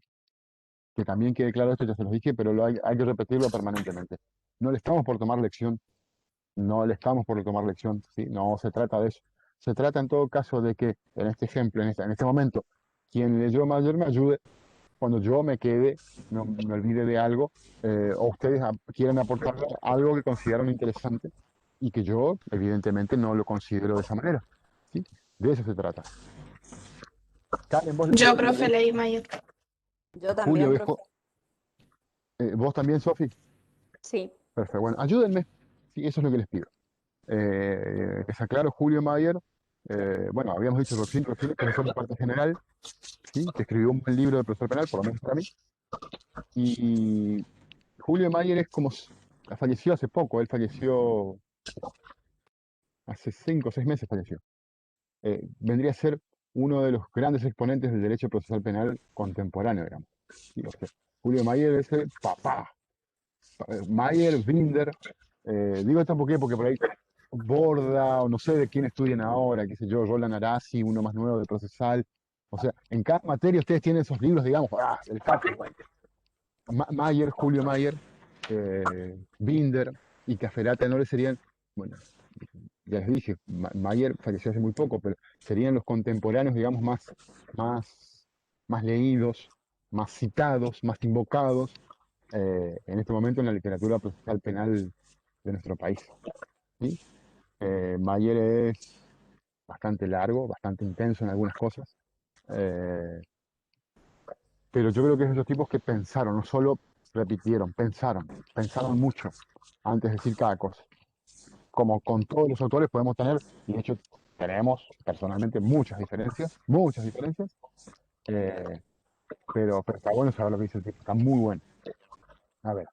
que también quede claro esto, ya se los dije, pero hay que repetirlo permanentemente. No le estamos por tomar lección, no le estamos por tomar lección, ¿sí? No se trata de eso. Se trata en todo caso de que, en este ejemplo, en este momento, quien leyó Mayer me ayude cuando yo me quede, no me olvide de algo, o ustedes quieran aportar algo que consideran interesante y que yo, evidentemente, no lo considero de esa manera. ¿Sí? De eso se trata. Karen, Yo, profe, leí Mayer. Yo Julio, también, profe. ¿vos también, Sofi? Sí. Perfecto. Bueno, ayúdenme. Sí, eso es lo que les pido. Que sea claro, Julio Mayer, bueno, habíamos dicho Roxin, profesor de parte general, ¿sí? Que escribió un buen libro de profesor penal, por lo menos para mí. Y Julio Mayer es como, falleció hace poco, él falleció hace 5 o 6 meses falleció. Vendría a ser uno de los grandes exponentes del derecho procesal penal contemporáneo, digamos. Sí, o sea, Julio Mayer es el papá. Mayer, Binder, digo esto porque por ahí Borda, o no sé de quién estudian ahora, qué sé yo, Roland Arasi, uno más nuevo de procesal. O sea, en cada materia ustedes tienen esos libros, digamos, el capo. Mayer, Julio Mayer, Binder y Cafferata no le serían, bueno, ya les dije, Mayer falleció hace muy poco, pero serían los contemporáneos, digamos, más leídos, más citados, más invocados en este momento en la literatura procesal penal de nuestro país. ¿Sí? Mayer es bastante largo, bastante intenso en algunas cosas, pero yo creo que es de esos tipos que pensaron, no solo repitieron, pensaron mucho antes de decir cada cosa. Como con todos los autores podemos tener, y de hecho tenemos personalmente muchas diferencias, eh, pero está bueno saber lo que dice el tipo, está muy bueno. A ver,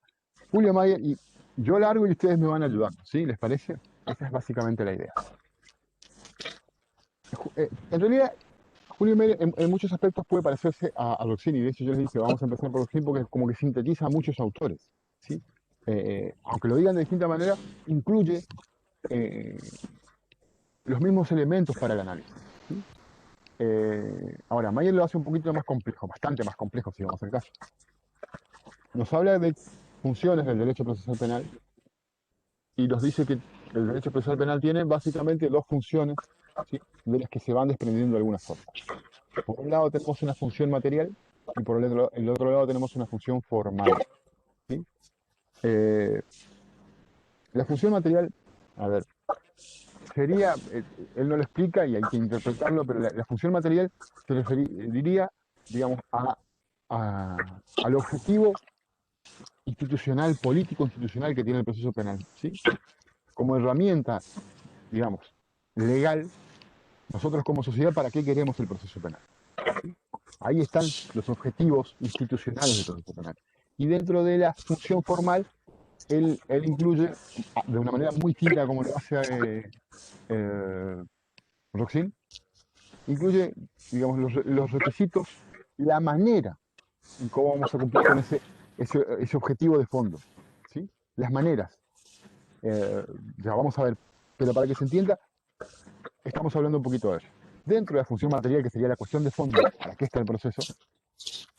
Julio Mayer, y yo largo y ustedes me van ayudando, ¿sí? ¿Les parece? Esa es básicamente la idea. En realidad, Julio Mayer en muchos aspectos puede parecerse a Roxini, de hecho yo les dije, vamos a empezar por Roxini porque como que sintetiza a muchos autores, ¿sí? Aunque lo digan de distinta manera, incluye los mismos elementos para el análisis. ¿Sí? Ahora, Mayer lo hace un poquito más complejo, bastante más complejo, si vamos al caso. Nos habla de funciones del derecho procesal penal y nos dice que el derecho procesal penal tiene básicamente dos funciones, ¿sí? De las que se van desprendiendo de alguna forma. Por un lado tenemos una función material y por el otro lado tenemos una función formal. ¿Sí? La función material, a ver, sería, él no lo explica y hay que interpretarlo, pero la función material se referiría, digamos, al objetivo institucional, político institucional que tiene el proceso penal, ¿sí? Como herramienta, digamos, legal, nosotros como sociedad, ¿para qué queremos el proceso penal? ¿Sí? Ahí están los objetivos institucionales del proceso penal. Y dentro de la función formal, él incluye, de una manera muy típica como lo hace Roxin, incluye, digamos, los requisitos, la manera en cómo vamos a cumplir con ese objetivo de fondo, ¿sí? Las maneras. Ya vamos a ver, pero para que se entienda, estamos hablando un poquito de eso. Dentro de la función material, que sería la cuestión de fondo, para qué está el proceso,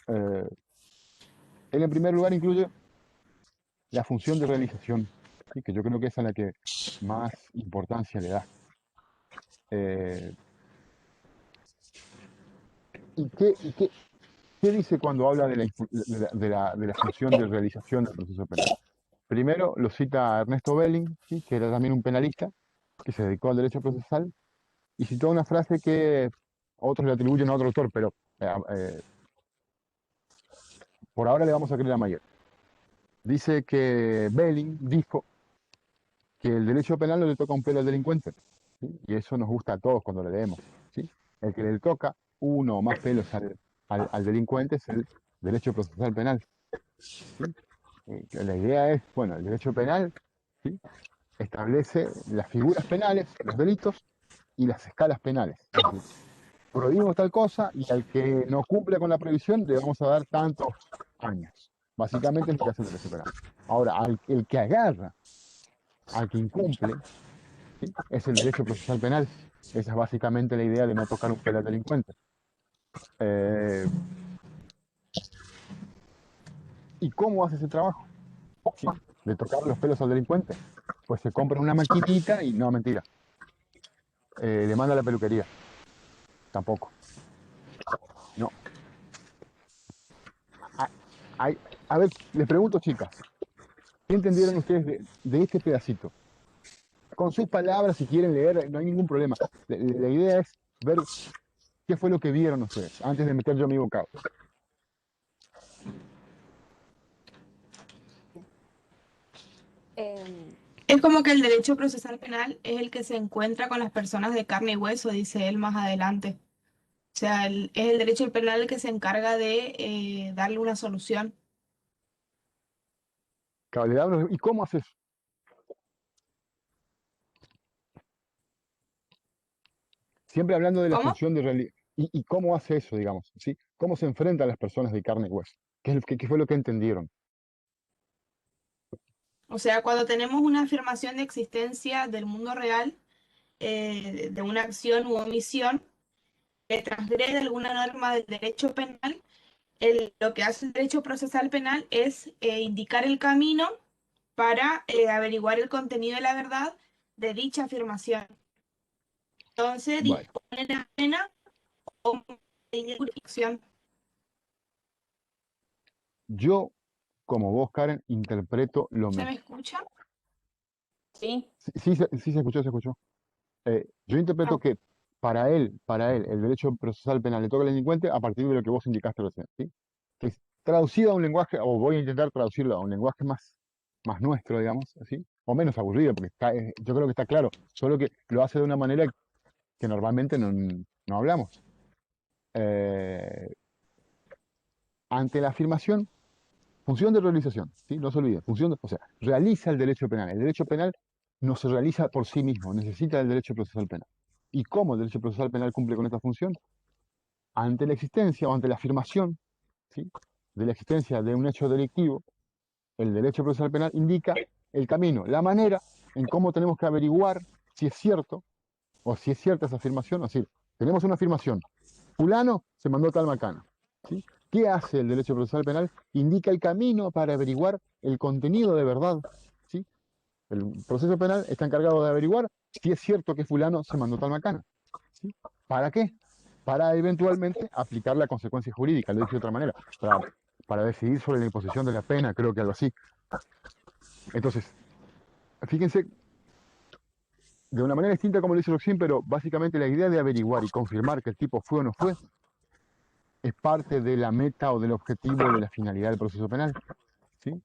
él en primer lugar incluye la función de realización, ¿sí? Que yo creo que es a la que más importancia le da. ¿Qué dice cuando habla de la función de realización del proceso penal? Primero lo cita Ernesto Belling, ¿sí? Que era también un penalista, que se dedicó al derecho procesal, y citó una frase que otros le atribuyen a otro autor, pero por ahora le vamos a creer a Mayer. Dice que Belling dijo que el derecho penal no le toca un pelo al delincuente, ¿sí? Y eso nos gusta a todos cuando lo leemos, ¿sí? El que le toca uno o más pelos al delincuente es el derecho procesal penal, ¿sí? La idea es, bueno, el derecho penal, ¿sí?, establece las figuras penales, los delitos y las escalas penales. Es decir, prohibimos tal cosa y al que no cumple con la prohibición le vamos a dar tantos años. Básicamente es lo que hace el derecho penal. Ahora, el que agarra al que incumple, ¿sí?, es el derecho procesal penal. Esa es básicamente la idea de no tocar un pelo al delincuente. ¿Y cómo hace ese trabajo? ¿Sí?, de tocar los pelos al delincuente. Pues se compra una maquinita y no, mentira. Le manda a la peluquería. Tampoco. No. A ver, les pregunto, chicas, ¿qué entendieron ustedes de este pedacito? Con sus palabras, si quieren leer, no hay ningún problema. La idea es ver qué fue lo que vieron ustedes, antes de meter yo mi bocado. Em, Es como que el derecho procesal penal es el que se encuentra con las personas de carne y hueso, dice él más adelante. O sea, es el derecho penal el que se encarga de darle una solución. Claro, ¿y cómo haces? Siempre hablando de la ¿Cómo? función de realidad. ¿Y cómo hace eso, digamos? ¿Sí? ¿Cómo se enfrentan las personas de carne y hueso? ¿Qué fue lo que entendieron? O sea, cuando tenemos una afirmación de existencia del mundo real, de una acción u omisión, que transgrede alguna norma del derecho penal, lo que hace el derecho procesal penal es indicar el camino para averiguar el contenido de la verdad de dicha afirmación. Entonces, Bueno, dispone la pena o de jurisdicción. yo, como vos, Karen, interpreto lo ¿Se me mismo. escucha? sí, Sí, sí se escuchó, se escuchó. Yo interpreto Ah, que para él, el derecho procesal penal le toca al delincuente a partir de lo que vos indicaste recién, ¿sí? Que es traducido a un lenguaje, o voy a intentar traducirlo a un lenguaje más nuestro, digamos, ¿sí? O menos aburrido, porque yo creo que está claro, solo que lo hace de una manera que normalmente no hablamos. Eh, Ante la afirmación, función de realización, ¿sí? No se olviden, o sea, realiza el derecho penal. El derecho penal no se realiza por sí mismo, necesita el derecho procesal penal. ¿Y cómo el derecho procesal penal cumple con esta función? Ante la existencia o ante la afirmación, ¿sí?, de la existencia de un hecho delictivo, el derecho procesal penal indica el camino, la manera en cómo tenemos que averiguar si es cierto o si es cierta esa afirmación. Es decir, tenemos una afirmación, fulano se mandó tal macana, ¿sí? ¿Qué hace el derecho procesal penal? Indica el camino para averiguar el contenido de verdad, ¿sí? El proceso penal está encargado de averiguar si es cierto que fulano se mandó tal macana, ¿sí? ¿Para qué? Para eventualmente aplicar la consecuencia jurídica, lo dije de otra manera, para decidir sobre la imposición de la pena, creo que algo así. Entonces, fíjense, de una manera distinta como lo hizo Roxin, pero básicamente la idea de averiguar y confirmar que el tipo fue o no fue es parte de la meta o del objetivo de la finalidad del proceso penal, ¿sí?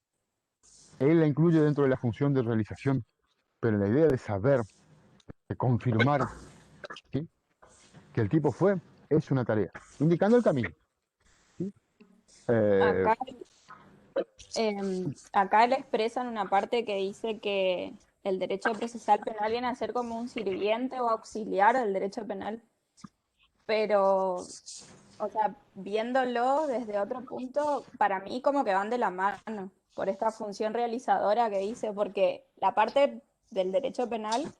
Él la incluye dentro de la función de realización, pero la idea de saber, de confirmar, ¿sí?, que el tipo fue, es una tarea, indicando el camino, ¿sí? Eh, acá, acá él expresa en una parte que dice que el derecho procesal penal viene a ser como un sirviente o auxiliar del derecho penal, pero, o sea, viéndolo desde otro punto, para mí como que van de la mano por esta función realizadora que dice, porque la parte del derecho penal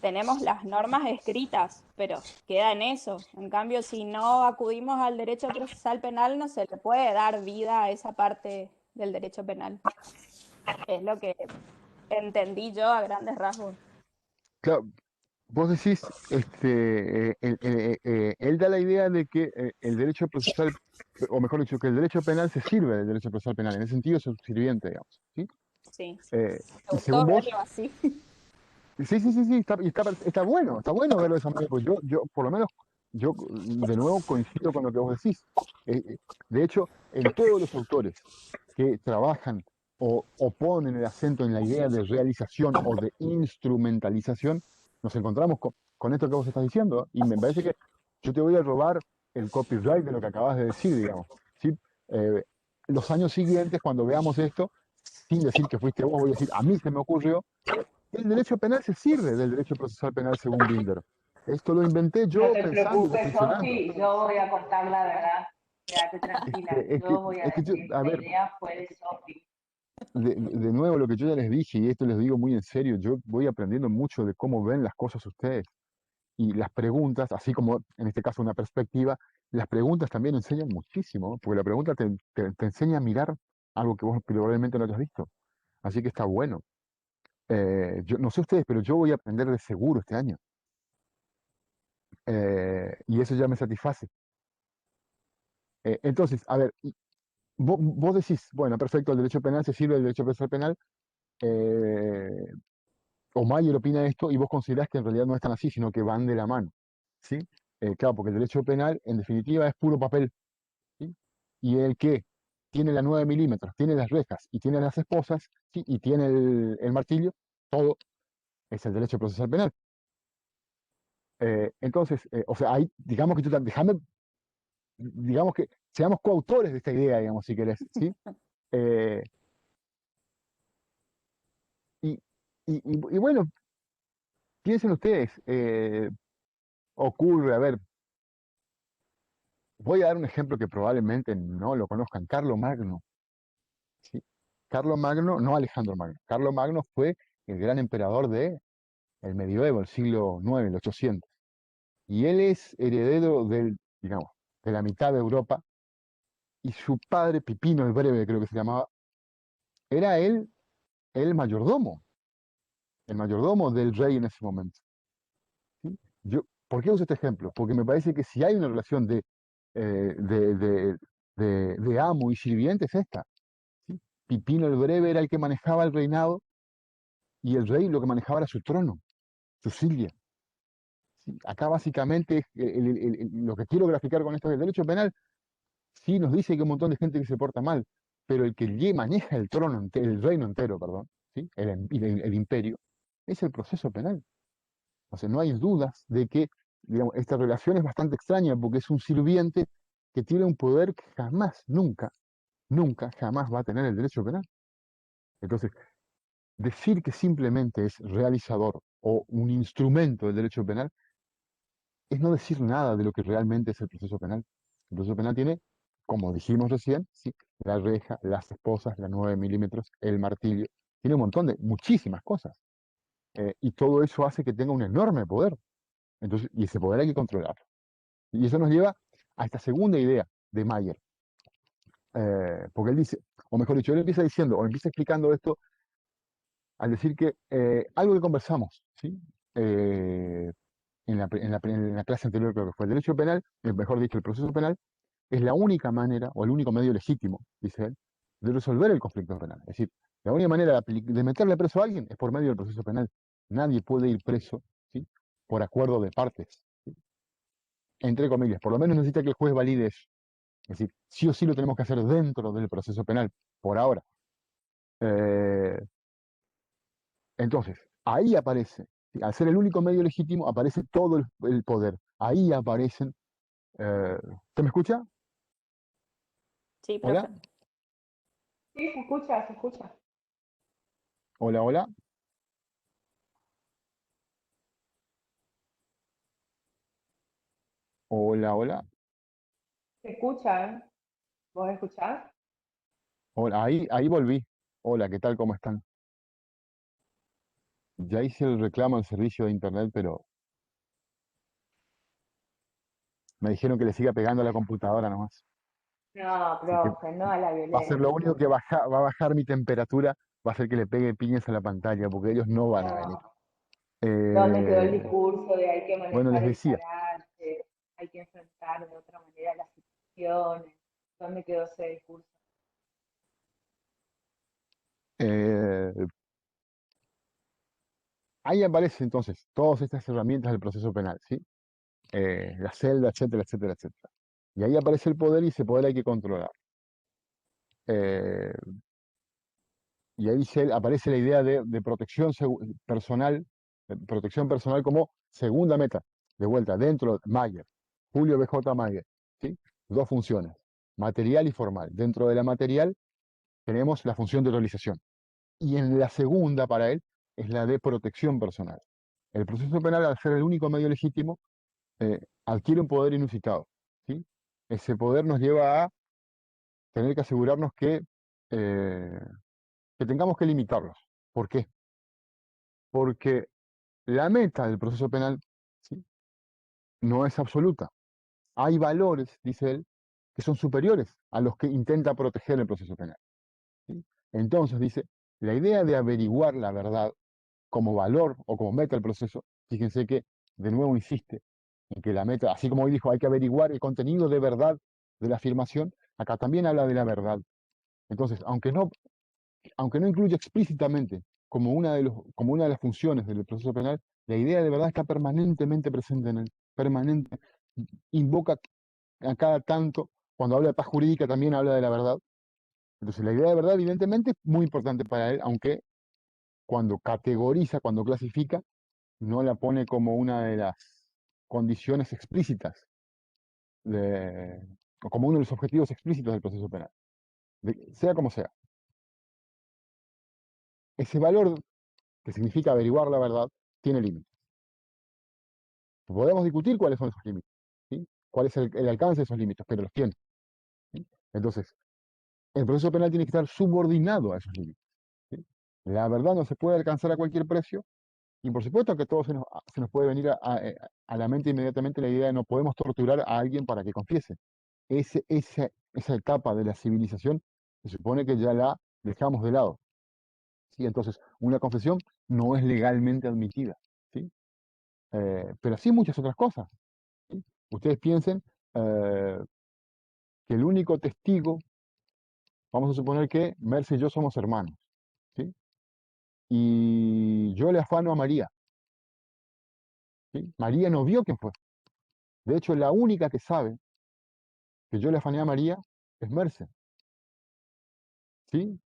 tenemos las normas escritas, pero queda en eso. En cambio, si no acudimos al derecho procesal penal, no se le puede dar vida a esa parte del derecho penal. Es lo que entendí yo a grandes rasgos. claro, vos decís, él da la idea de que el derecho procesal, o mejor dicho, que el derecho penal se sirve del derecho procesal penal, en ese sentido es un sirviente, digamos, ¿sí? Sí, Eh, me y gustó según vos, verlo así. Sí, está bueno verlo de esa manera, porque por lo menos, de nuevo coincido con lo que vos decís. De hecho, en todos los autores que trabajan o ponen el acento en la idea de realización o de instrumentalización, nos encontramos con esto que vos estás diciendo, y me parece que yo te voy a robar el copyright de lo que acabas de decir, digamos, ¿sí? Eh, los años siguientes, cuando veamos esto, sin decir que fuiste vos, voy a decir, a mí se me ocurrió. El derecho penal se sirve del derecho procesal penal según Binder. Esto lo inventé No yo te pensando y preocupes, reflexionando. Sofi, yo voy a contar la verdad. Quédate Es tranquila, que, es que, yo voy a es que yo, decir, a la ver, idea fue de Sofi. de nuevo lo que yo ya les dije, y esto les digo muy en serio, yo voy aprendiendo mucho de cómo ven las cosas ustedes. Y las preguntas, así como en este caso una perspectiva, las preguntas también enseñan muchísimo, porque la pregunta te enseña a mirar algo que vos probablemente no hayas visto. Así que está bueno. Yo no sé ustedes, pero yo voy a aprender de seguro este año. Y eso ya me satisface. Entonces, a ver, vos decís, bueno, perfecto, el derecho penal se sirve del derecho procesal penal, eh, o Mayer opina esto, y vos considerás que en realidad no es tan así, sino que van de la mano, ¿sí? Claro, porque el derecho penal, en definitiva, es puro papel, ¿sí? Y el que tiene la 9 milímetros, tiene las rejas, y tiene las esposas, ¿sí? Y tiene el martillo, todo es el derecho procesal penal. Entonces, o sea, ahí, digamos que déjame, digamos que seamos coautores de esta idea, digamos, si querés, ¿sí? Eh, y, y bueno, piensen ustedes, ocurre, a ver, voy a dar un ejemplo que probablemente no lo conozcan, Carlo Magno, ¿sí? Carlo Magno, no Alejandro Magno, Carlo Magno fue el gran emperador de el medioevo, el siglo IX, el 800, y él es heredero del, digamos, de la mitad de Europa, y su padre, Pipino el Breve, creo que se llamaba, era él el mayordomo del rey en ese momento. ¿Sí? ¿Por qué uso este ejemplo? Porque me parece que si hay una relación eh, de, de- de amo y sirviente es esta. ¿Sí? Pipino el Breve era el que manejaba el reinado y el rey lo que manejaba era su trono, su silla. ¿Sí? Acá básicamente lo que quiero graficar con esto del derecho penal, sí nos dice que hay un montón de gente que se porta mal, pero el que maneja el trono, el reino entero, perdón, ¿sí? El imperio, es el proceso penal. O sea, no hay dudas de que, digamos, esta relación es bastante extraña porque es un sirviente que tiene un poder que jamás, nunca, jamás va a tener el derecho penal. Entonces, decir que simplemente es realizador o un instrumento del derecho penal es no decir nada de lo que realmente es el proceso penal. El proceso penal tiene, como dijimos recién, ¿sí? La reja, las esposas, la 9 milímetros, el martillo, tiene un montón de, muchísimas cosas. Y todo eso hace que tenga un enorme poder. Entonces, y ese poder hay que controlarlo. Y eso nos lleva a esta segunda idea de Mayer. Porque él dice, o mejor dicho, él empieza diciendo, o empieza explicando esto al decir que algo que conversamos, ¿sí? Eh, en la clase anterior creo que fue el derecho penal, mejor dicho, el proceso penal, es la única manera, o el único medio legítimo, dice él, de resolver el conflicto penal. Es decir, la única manera de meterle preso a alguien es por medio del proceso penal. Nadie puede ir preso, ¿sí? Por acuerdo de partes, ¿sí? Entre comillas, por lo menos necesita que el juez valide eso. Es decir, sí o sí lo tenemos que hacer dentro del proceso penal, por ahora. Eh, entonces, ahí aparece, ¿sí? Al ser el único medio legítimo, aparece todo el poder. Ahí aparecen. eh, ¿Se me escucha? Sí, ¿Hola? profe. Sí, se escucha, se escucha. ¿Hola, hola? ¿Hola, hola? Se escucha, ¿eh? ¿Vos escuchás? Hola, ahí volví. Hola, ¿qué tal? ¿Cómo están? Ya hice el reclamo al servicio de internet, pero me dijeron que le siga pegando a la computadora nomás. No, Así que profe, no a la va a ser lo único violencia. que va a bajar mi temperatura, va a ser que le pegue piñas a la pantalla, porque ellos no van a venir. No. ¿Dónde quedó el Eh, discurso de hay que bueno, manejar les el decía, carácter, hay que enfrentar de otra manera las situaciones? ¿Dónde quedó ese discurso? eh, Ahí aparecen entonces todas estas herramientas del proceso penal, ¿sí? La celda, etcétera, etcétera, etcétera. Y ahí aparece el poder y ese poder hay que controlar. Eh, y ahí aparece la idea de protección personal como segunda meta, de vuelta, dentro de Mayer, Julio B.J. Mayer, ¿sí? Dos funciones, material y formal. Dentro de la material tenemos la función de realización. Y en la segunda, para él, es la de protección personal. El proceso penal, al ser el único medio legítimo, adquiere un poder inusitado, ¿sí? Ese poder nos lleva a tener que asegurarnos eh, que tengamos que limitarlos. ¿Por qué? Porque la meta del proceso penal, ¿sí?, no es absoluta. Hay valores, dice él, que son superiores a los que intenta proteger el proceso penal, ¿sí? Entonces, dice, la idea de averiguar la verdad como valor o como meta del proceso, fíjense que de nuevo insiste en que la meta, así como hoy dijo, hay que averiguar el contenido de verdad de la afirmación, acá también habla de la verdad. Entonces, aunque no incluye explícitamente como una de las funciones del proceso penal, la idea de verdad está permanentemente presente en él, permanente, invoca a cada tanto, cuando habla de paz jurídica también habla de la verdad. Entonces la idea de verdad evidentemente es muy importante para él, aunque cuando categoriza, cuando clasifica, no la pone como una de las condiciones explícitas, o como uno de los objetivos explícitos del proceso penal, sea como sea. Ese valor, que significa averiguar la verdad, tiene límites. Podemos discutir cuáles son esos límites, ¿sí? Cuál es el alcance de esos límites, pero los tiene, ¿sí? Entonces, el proceso penal tiene que estar subordinado a esos límites, ¿sí? La verdad no se puede alcanzar a cualquier precio, y por supuesto que todo se nos puede venir a la mente inmediatamente la idea de no podemos torturar a alguien para que confiese. Esa etapa de la civilización se supone que ya la dejamos de lado, ¿sí? Entonces, una confesión no es legalmente admitida, ¿sí? Pero sí muchas otras cosas, ¿sí? Ustedes piensen que el único testigo, vamos a suponer que Merce y yo somos hermanos, ¿sí? Y yo le afano a María, ¿sí? María no vio quién fue. De hecho, la única que sabe que yo le afané a María es Merce, ¿sí?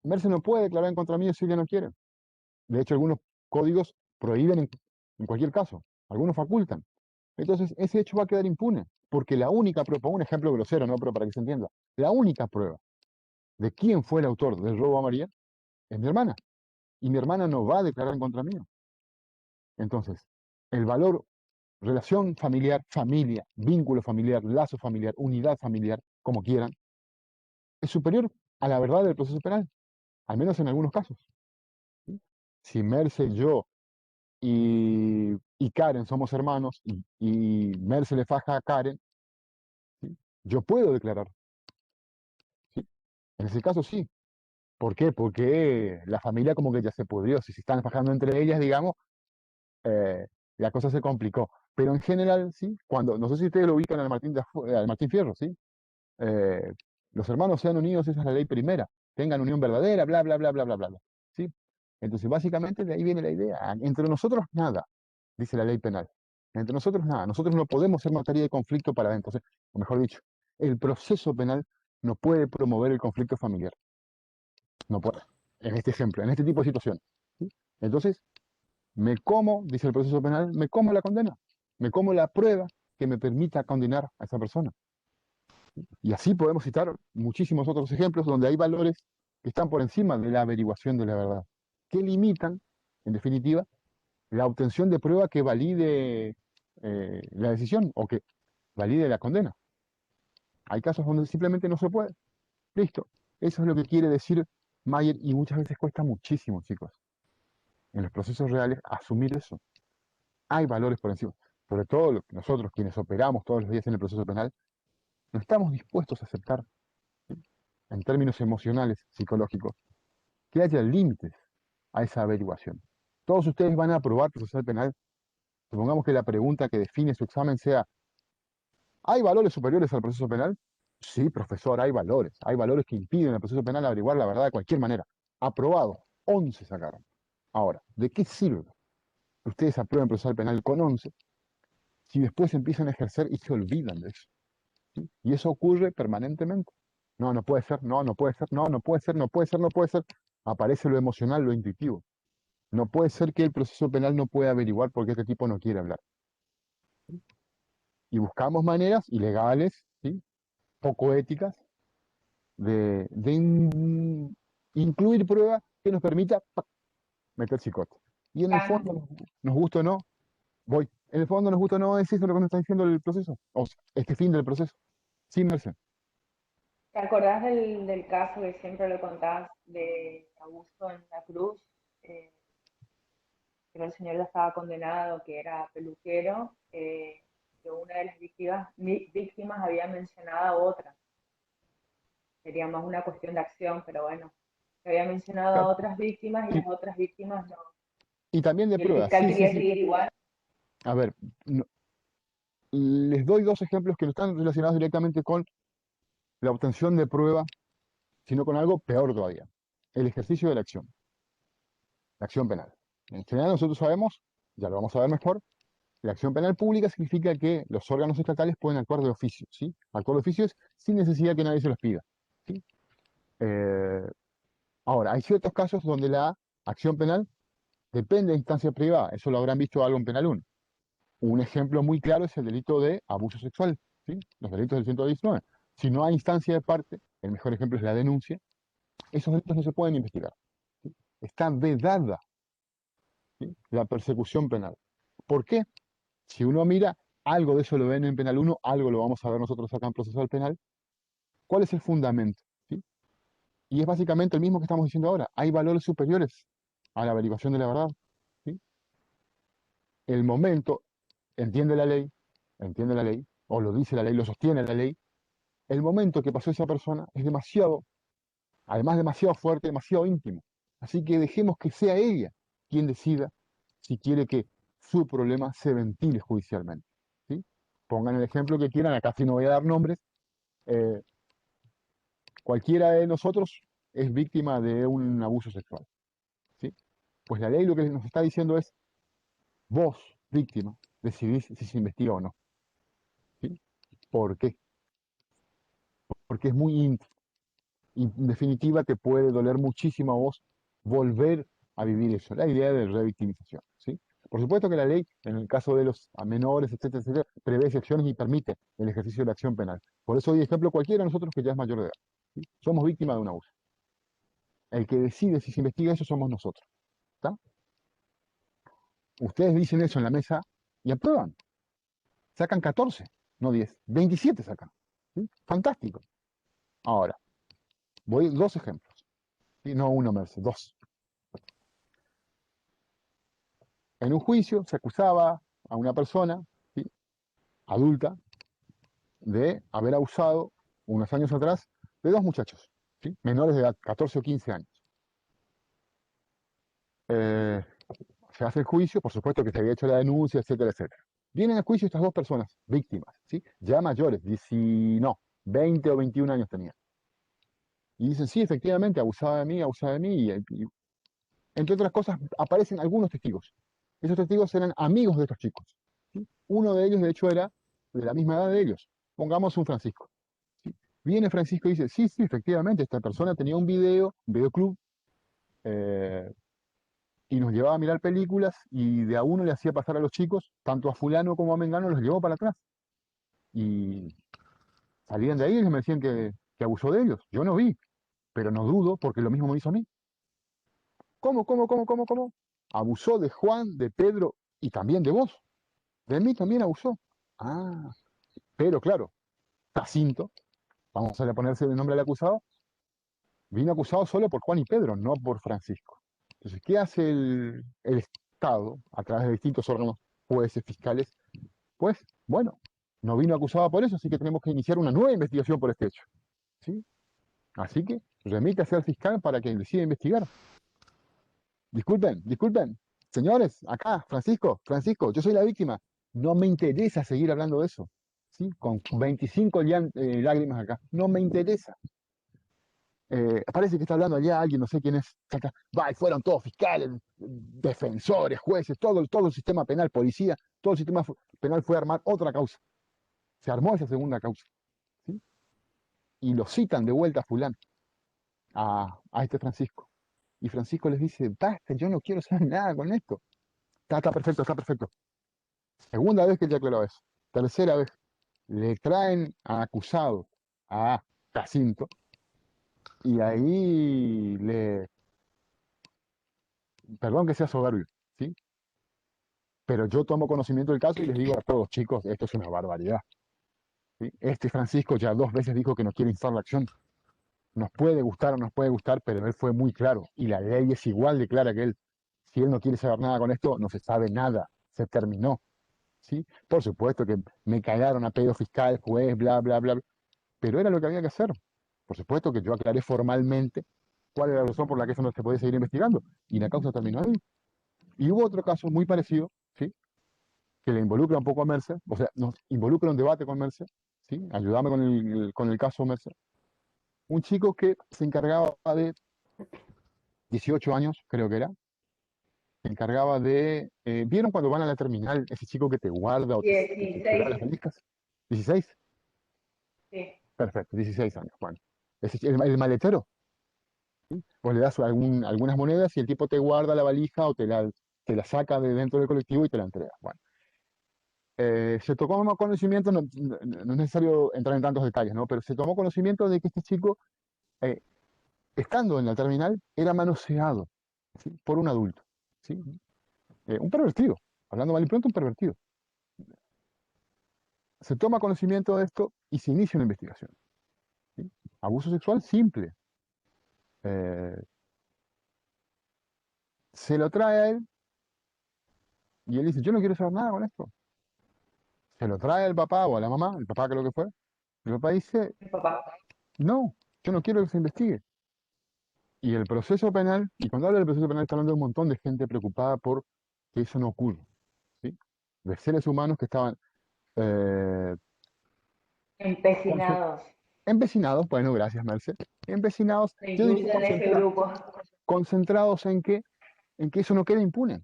Merce no puede declarar en contra mío si ella no quiere. De hecho, algunos códigos prohíben en cualquier caso, algunos facultan. Entonces, ese hecho va a quedar impune, porque la única prueba, pongo un ejemplo grosero, ¿no? Pero para que se entienda, la única prueba de quién fue el autor del robo a María es mi hermana, y mi hermana no va a declarar en contra mío. Entonces, el valor, relación familiar, familia, vínculo familiar, lazo familiar, unidad familiar, como quieran, es superior a la verdad del proceso penal, al menos en algunos casos, ¿sí? Si Merce, yo y Karen somos hermanos y Merce le faja a Karen, ¿sí?, yo puedo declarar, ¿sí? En ese caso sí. ¿Por qué? Porque la familia como que ya se pudrió. Si se están fajando entre ellas, digamos, eh, la cosa se complicó. Pero en general, sí, no sé si ustedes lo ubican al Martín Fierro, ¿sí? Eh, los hermanos sean unidos, esa es la ley primera. Tengan unión verdadera, bla, bla, bla, bla, bla, bla, bla, ¿sí? Entonces, básicamente de ahí viene la idea. Entre nosotros nada, dice la ley penal. Entre nosotros nada. Nosotros no podemos ser materia de conflicto para adentro. O mejor dicho, el proceso penal no puede promover el conflicto familiar. No puede. En este ejemplo, en este tipo de situación, ¿sí? Entonces, dice el proceso penal, me como la condena. Me como la prueba que me permita condenar a esa persona. Y así podemos citar muchísimos otros ejemplos donde hay valores que están por encima de la averiguación de la verdad, que limitan, en definitiva, la obtención de prueba que valide la decisión o que valide la condena. Hay casos donde simplemente no se puede. Listo. Eso es lo que quiere decir Mayer y muchas veces cuesta muchísimo, chicos, en los procesos reales asumir eso. Hay valores por encima. Sobre todo nosotros, quienes operamos todos los días en el proceso penal, no estamos dispuestos a aceptar, ¿sí?, en términos emocionales, psicológicos, que haya límites a esa averiguación. Todos ustedes van a aprobar procesal penal. Supongamos que la pregunta que define su examen sea, ¿hay valores superiores al proceso penal? Sí, profesor, hay valores. Hay valores que impiden al proceso penal averiguar la verdad de cualquier manera. Aprobado. 11 sacaron. Ahora, ¿de qué sirve que ustedes aprueben procesal penal con 11 si después empiezan a ejercer y se olvidan de eso? ¿Sí? Y eso ocurre permanentemente. No, no puede ser, no, no puede ser, no, no puede ser, no puede ser, no puede ser. Aparece lo emocional, lo intuitivo. No puede ser que el proceso penal no pueda averiguar por qué este tipo no quiere hablar. Y buscamos maneras ilegales, ¿sí? Poco éticas, de incluir pruebas que nos permita ¡pac! Meter chicote. Y en el Can, fondo, nos gusta o no, voy. En el fondo, nos gusta o no, es eso lo que nos está diciendo el proceso. O sea, este fin del proceso. Sin merced. ¿te acordás del caso que siempre lo contás de abuso en la Cruz? Eh, que el señor ya estaba condenado, que era peluquero, que una de las víctimas había mencionado a otra. Sería más una cuestión de acción, pero bueno, que había mencionado a otras víctimas y Y, las otras víctimas no. y también de Y el pruebas. fiscal Sí, sí, quería sí. seguir igual. A ver, les doy dos ejemplos que no están relacionados directamente con la obtención de prueba, sino con algo peor todavía. El ejercicio de la acción penal. En general nosotros sabemos, ya lo vamos a ver mejor, la acción penal pública significa que los órganos estatales pueden actuar de oficio, ¿sí? Actuar de oficio es sin necesidad que nadie se los pida, ¿sí? Eh, Ahora, hay ciertos casos donde la acción penal depende de instancia privada, eso lo habrán visto algo en Penal 1. Un ejemplo muy claro es el delito de abuso sexual, ¿sí? Los delitos del 119. Si no hay instancia de parte, el mejor ejemplo es la denuncia, esos delitos no se pueden investigar, ¿sí? Está vedada, ¿sí? La persecución penal. ¿Por qué? Si uno mira, algo de eso lo ven en Penal 1, algo lo vamos a ver nosotros acá en procesal penal. ¿Cuál es el fundamento? ¿Sí? Y es básicamente el mismo que estamos diciendo ahora. Hay valores superiores a la averiguación de la verdad, ¿sí? El momento, entiende la ley, o lo dice la ley, lo sostiene la ley, el momento que pasó esa persona es demasiado, además demasiado fuerte, demasiado íntimo. Así que dejemos que sea ella quien decida si quiere que su problema se ventile judicialmente, ¿sí? Pongan el ejemplo que quieran, acá sí no voy a dar nombres. eh, Cualquiera de nosotros es víctima de un abuso sexual, ¿sí? Pues la ley lo que nos está diciendo es, vos, víctima, decidís si se investiga o no, ¿sí? ¿Por qué? Porque es muy íntimo. Y en definitiva te puede doler muchísimo a vos volver a vivir eso. La idea de revictimización, ¿sí? Por supuesto que la ley, en el caso de los menores, etcétera, etcétera, prevé excepciones y permite el ejercicio de la acción penal. Por eso doy ejemplo cualquiera de nosotros que ya es mayor de edad, ¿sí? Somos víctimas de un abuso. El que decide si se investiga eso somos nosotros. ¿Está? Ustedes dicen eso en la mesa y aprueban. Sacan 14, no 10. 27 sacan. ¿Sí? Fantástico. Ahora, voy dos ejemplos. ¿Sí? No uno, Merce, dos. En un juicio se acusaba a una persona, ¿sí? Adulta de haber abusado unos años atrás de dos muchachos, ¿sí? Menores de edad, 14 o 15 años. Eh, Se hace el juicio, por supuesto que se había hecho la denuncia, etcétera, etcétera. Vienen al juicio estas dos personas, víctimas, ¿sí? Ya mayores, 20 o 21 años tenían. Y dicen, sí, efectivamente, abusaba de mí, y entre otras cosas aparecen algunos testigos. Esos testigos eran amigos de estos chicos, ¿sí? Uno de ellos, de hecho, era de la misma edad de ellos. Pongamos un Francisco, ¿sí? Viene Francisco y dice, sí, sí, efectivamente, esta persona tenía un videoclub, eh, y nos llevaba a mirar películas y de a uno le hacía pasar a los chicos, tanto a fulano como a mengano, los llevó para atrás. Y salían de ahí y me decían que abusó de ellos. Yo no vi, pero no dudo porque lo mismo me hizo a mí. ¿Cómo? Abusó de Juan, de Pedro y también de vos. De mí también abusó. Ah, pero claro, Jacinto, vamos a ponerse el nombre del acusado, vino acusado solo por Juan y Pedro, no por Francisco. Entonces, ¿qué hace el Estado a través de distintos órganos, jueces, fiscales? Pues, bueno, no vino acusado por eso, así que tenemos que iniciar una nueva investigación por este hecho, ¿sí? Así que remítase al fiscal para que decida investigar. Disculpen, señores, acá, Francisco, yo soy la víctima. No me interesa seguir hablando de eso, ¿sí? Con 25 lágrimas acá. No me interesa. parece que está hablando allá alguien, no sé quién es, va, y fueron todos fiscales, defensores, jueces, todo el sistema penal, policía, todo el sistema penal fue a armar otra causa. Se armó esa segunda causa, ¿sí? Y lo citan de vuelta a fulano, a este Francisco. Y Francisco les dice, basta, yo no quiero saber nada con esto. Está perfecto, está perfecto. Segunda vez que ya aclaró eso. Tercera vez, le traen a acusado a Jacinto, y ahí perdón que sea soberbio, ¿sí? Pero yo tomo conocimiento del caso y les digo a todos, chicos, esto es una barbaridad, ¿sí? Este Francisco ya 2 veces dijo que no quiere instar la acción. Nos puede gustar o nos puede gustar, pero él fue muy claro. Y la ley es igual de clara que él. Si él no quiere saber nada con esto, no se sabe nada. Se terminó, ¿sí? Por supuesto que me cagaron a pedo fiscal, juez, bla, bla, bla, bla. Pero era lo que había que hacer. Por supuesto que yo aclaré formalmente cuál era la razón por la que eso no se podía seguir investigando. Y la causa terminó ahí. Y hubo otro caso muy parecido, ¿sí? Que le involucra un poco a Mercer, o sea, nos involucra un debate con Mercer, ¿sí? Ayúdame con el caso Mercer. Un chico que se encargaba de 18 años, creo que era, se encargaba de, ¿vieron cuando van a la terminal ese chico que te guarda o te da las 16, valijas? ¿16? sí. Perfecto, 16 años, bueno. El maletero, ¿sí? Vos le das algunas monedas y el tipo te guarda la valija o te la saca de dentro del colectivo y te la entrega. Bueno. Se tomó conocimiento, no es necesario entrar en tantos detalles, ¿no? Pero se tomó conocimiento de que este chico, eh, estando en la terminal, era manoseado, ¿sí? Por un adulto, ¿sí? Un pervertido, hablando mal y pronto, un pervertido. Se toma conocimiento de esto y se inicia una investigación, ¿sí? Abuso sexual simple. Eh, Se lo trae a él y él dice, yo no quiero saber nada con esto. Se lo trae al papá o a la mamá, el papá creo que fue. El papá dice, Mi papá. no, yo no quiero que se investigue. Y el proceso penal, y cuando habla del proceso penal, está hablando de un montón de gente preocupada por que eso no ocurra, ¿sí? De seres humanos que estaban eh, conce- Empecinados. empecinados, bueno, gracias, Merced, empecinados, Me yo diría incluyo en ese grupo. concentrados en que eso no quede impune,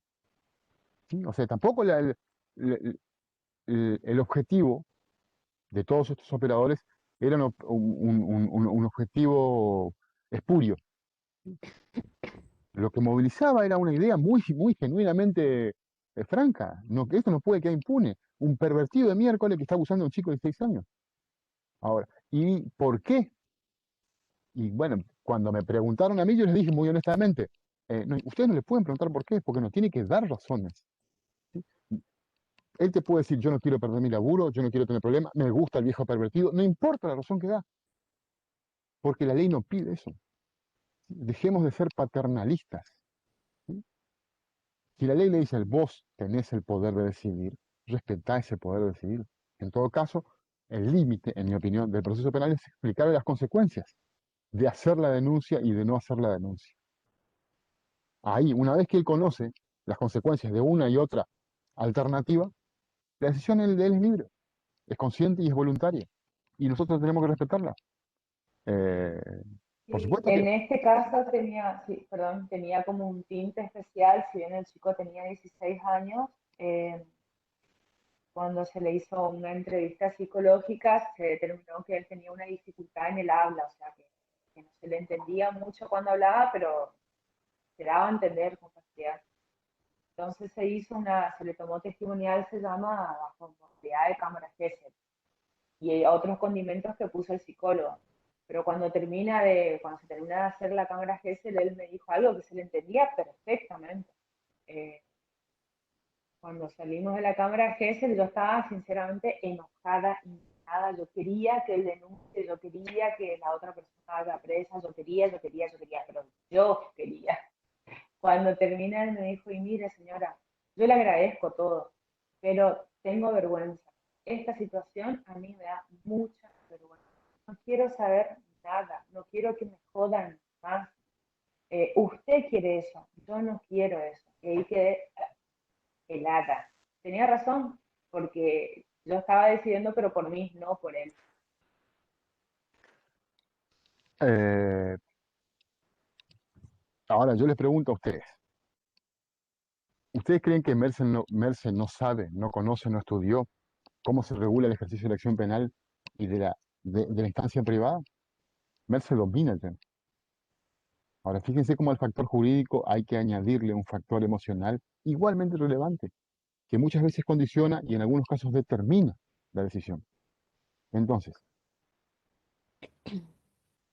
¿sí? O sea, tampoco el- el objetivo de todos estos operadores era un objetivo espurio. Lo que movilizaba era una idea muy, muy genuinamente franca. No, que esto no puede quedar impune. Un pervertido de miércoles que está abusando de un chico de 6 años. Ahora, ¿y por qué? Y bueno, cuando me preguntaron a mí, yo les dije muy honestamente, ustedes no les pueden preguntar por qué, porque no tiene que dar razones, ¿sí? Él te puede decir, yo no quiero perder mi laburo, yo no quiero tener problemas, me gusta el viejo pervertido, no importa la razón que da, porque la ley no pide eso. Dejemos de ser paternalistas, ¿sí? Si la ley le dice, vos tenés el poder de decidir, respetá ese poder de decidir. En todo caso, el límite, en mi opinión, del proceso penal es explicarle las consecuencias de hacer la denuncia y de no hacer la denuncia. Ahí, una vez que él conoce las consecuencias de una y otra alternativa, la decisión de él es libre, es consciente y es voluntaria. Y nosotros tenemos que respetarla. Eh, por Sí, supuesto que en este caso tenía, sí, perdón, tenía como un tinte especial, si bien el chico tenía 16 años, cuando se le hizo una entrevista psicológica se determinó que él tenía una dificultad en el habla, o sea, que no se le entendía mucho cuando hablaba, pero se daba a entender con facilidad. Entonces se le tomó testimonial, se llama, bajo modalidad de cámara Gesell, y otros condimentos que puso el psicólogo. Pero cuando se termina de hacer la cámara Gesell, él me dijo algo que se le entendía perfectamente. Eh, Cuando salimos de la cámara Gesell, yo estaba sinceramente enojada, indignada. Yo quería que él denuncie, yo quería que la otra persona haga presa, pero yo quería. Cuando termina, él me dijo, y mire señora, yo le agradezco todo, pero tengo vergüenza. Esta situación a mí me da mucha vergüenza. No quiero saber nada, no quiero que me jodan más. Usted quiere eso, yo no quiero eso. Y ahí quedé helada. Tenía razón, porque yo estaba decidiendo, pero por mí, no por él. eh, Ahora, yo les pregunto a ustedes, ¿ustedes creen que Merce no sabe, no conoce, no estudió cómo se regula el ejercicio de la acción penal y de la instancia privada? Merce domina el tema. Ahora, fíjense cómo al factor jurídico hay que añadirle un factor emocional igualmente relevante, que muchas veces condiciona y en algunos casos determina la decisión. Entonces,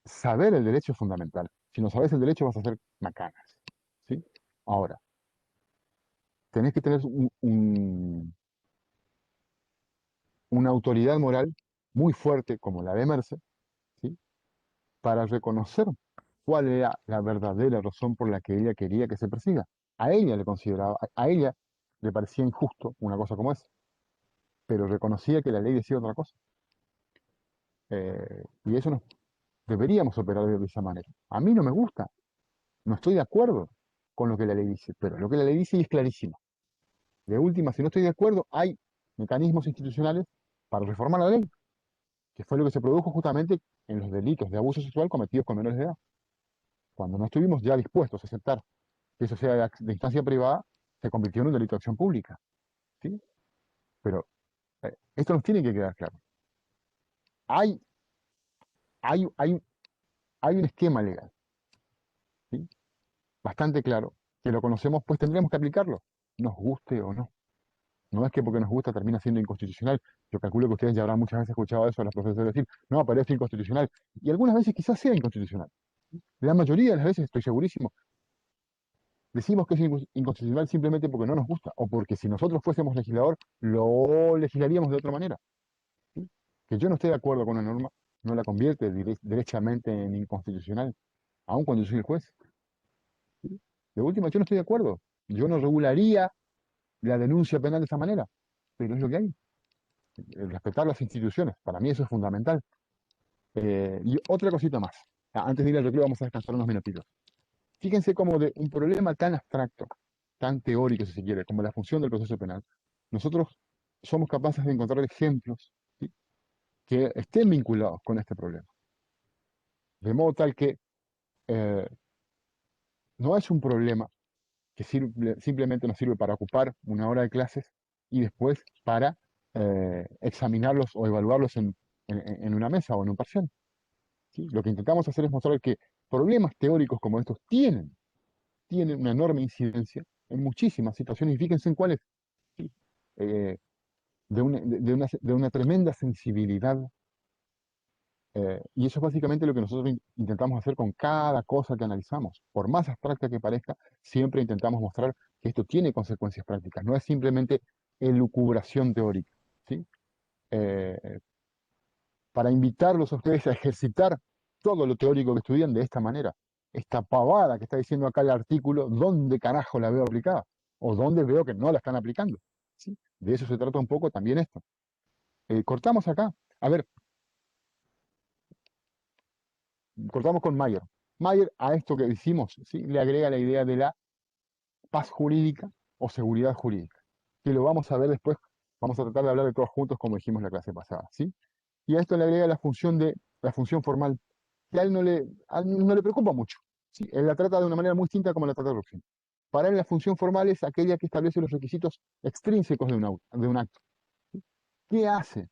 saber el derecho es fundamental. Si no sabes el derecho vas a hacer macanas, ¿sí? Ahora, tenés que tener una autoridad moral muy fuerte como la de Merce, ¿sí? Para reconocer cuál era la verdadera razón por la que ella quería que se persiga. A ella le consideraba, a ella le parecía injusto una cosa como esa, pero reconocía que la ley decía otra cosa. Y eso nos deberíamos operar de esa manera. A mí no me gusta, no estoy de acuerdo con lo que la ley dice, pero lo que la ley dice es clarísimo. De última, si no estoy de acuerdo, hay mecanismos institucionales para reformar la ley, que fue lo que se produjo justamente en los delitos de abuso sexual cometidos con menores de edad. Cuando no estuvimos ya dispuestos a aceptar que eso sea de instancia privada, se convirtió en un delito de acción pública. ¿Sí? Pero esto nos tiene que quedar claro. Hay, hay, hay, hay un esquema legal, ¿sí? Bastante claro, que lo conocemos, pues tendremos que aplicarlo, nos guste o no. No es que porque nos gusta termina siendo inconstitucional. Yo calculo que ustedes ya habrán muchas veces escuchado eso a los profesores decir, no, pero es inconstitucional. Y algunas veces quizás sea inconstitucional. La mayoría de las veces, estoy segurísimo, decimos que es inconstitucional simplemente porque no nos gusta, o porque si nosotros fuésemos legislador, lo legislaríamos de otra manera. ¿Sí? Que yo no esté de acuerdo con una norma no la convierte derechamente en inconstitucional, aun cuando yo soy el juez. ¿Sí? De última, yo no estoy de acuerdo. Yo no regularía la denuncia penal de esa manera, pero es lo que hay. Respetar las instituciones, para mí eso es fundamental. Y otra cosita más. Antes de ir al recreo vamos a descansar unos minutitos. Fíjense cómo de un problema tan abstracto, tan teórico si se quiere, como la función del proceso penal, nosotros somos capaces de encontrar ejemplos, ¿sí?, que estén vinculados con este problema. De modo tal que no es un problema que simplemente nos sirve para ocupar una hora de clases y después para examinarlos o evaluarlos en una mesa o en un parcial. ¿Sí? Lo que intentamos hacer es mostrar que problemas teóricos como estos tienen una enorme incidencia en muchísimas situaciones, y fíjense en cuáles, ¿sí? Eh, de una tremenda sensibilidad, y eso es básicamente lo que nosotros intentamos hacer con cada cosa que analizamos. Por más abstracta que parezca, siempre intentamos mostrar que esto tiene consecuencias prácticas, no es simplemente elucubración teórica, ¿sí? Eh, para invitarlos a ustedes a ejercitar todo lo teórico que estudian de esta manera. Esta pavada que está diciendo acá el artículo, ¿dónde carajo la veo aplicada? ¿O dónde veo que no la están aplicando? ¿Sí? De eso se trata un poco también esto. Cortamos acá. A ver, cortamos con Mayer. Mayer a esto que decimos, ¿sí?, le agrega la idea de la paz jurídica o seguridad jurídica, que lo vamos a ver después. Vamos a tratar de hablar de todos juntos como dijimos en la clase pasada, ¿sí? Y a esto le agrega la función formal, que a él no le preocupa mucho, ¿sí? Él la trata de una manera muy distinta como la trata Ruffin. Para él la función formal es aquella que establece los requisitos extrínsecos de un acto. ¿Sí? ¿Qué hace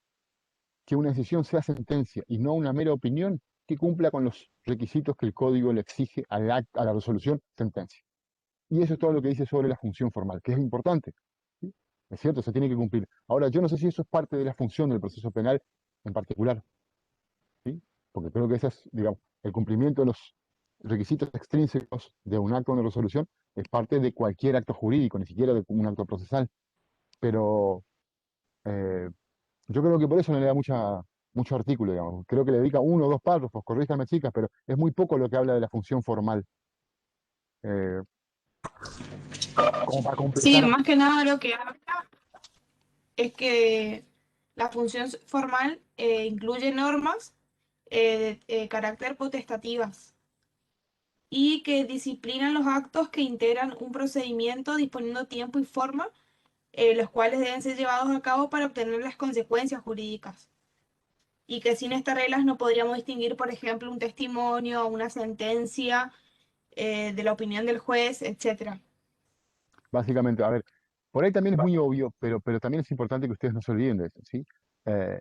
que una decisión sea sentencia y no una mera opinión que cumpla con los requisitos que el código le exige a la resolución sentencia? Y eso es todo lo que dice sobre la función formal, que es importante, ¿sí? Es cierto, se tiene que cumplir. Ahora, yo no sé si eso es parte de la función del proceso penal en particular, ¿sí? Porque creo que ese es, digamos, el cumplimiento de los requisitos extrínsecos de un acto de resolución es parte de cualquier acto jurídico, ni siquiera de un acto procesal. Pero yo creo que por eso no le da mucho artículo, digamos. Creo que le dedica uno o dos párrafos, corríjanme chicas, pero es muy poco lo que habla de la función formal. Eh, Como para Sí, completar. más que nada lo que habla es que la función formal incluye normas de carácter potestativas y que disciplinan los actos que integran un procedimiento disponiendo tiempo y forma, los cuales deben ser llevados a cabo para obtener las consecuencias jurídicas. Y que sin estas reglas no podríamos distinguir, por ejemplo, un testimonio, una sentencia, de la opinión del juez, etcétera. Básicamente, a ver, por ahí también es muy obvio, pero también es importante que ustedes no se olviden de eso, ¿sí? Eh,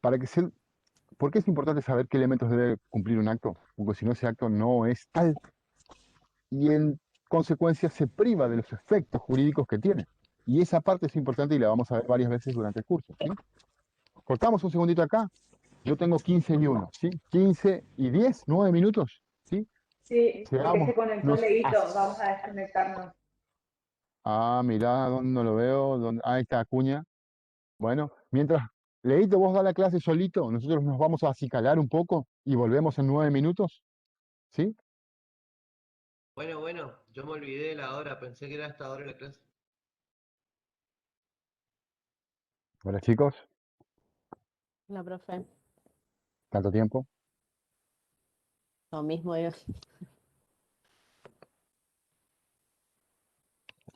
para que se, ¿Por qué es importante saber qué elementos debe cumplir un acto? Porque si no, ese acto no es tal y en consecuencia se priva de los efectos jurídicos que tiene. Y esa parte es importante y la vamos a ver varias veces durante el curso, ¿sí? Cortamos un segundito acá. Yo tengo 15 y 1, ¿sí? 15 y 10, 9 minutos, ¿sí? Sí, porque Seamos, se conectó nos, Leito, vamos a desconectarnos. mirá, ¿dónde no lo veo? Ahí está Acuña. Bueno, mientras Leito vos da la clase solito, nosotros nos vamos a acicalar un poco y volvemos en 9 minutos, ¿sí? Bueno, yo me olvidé de la hora, pensé que era hasta ahora la clase. Hola chicos, La profe, tanto tiempo. lo mismo yo.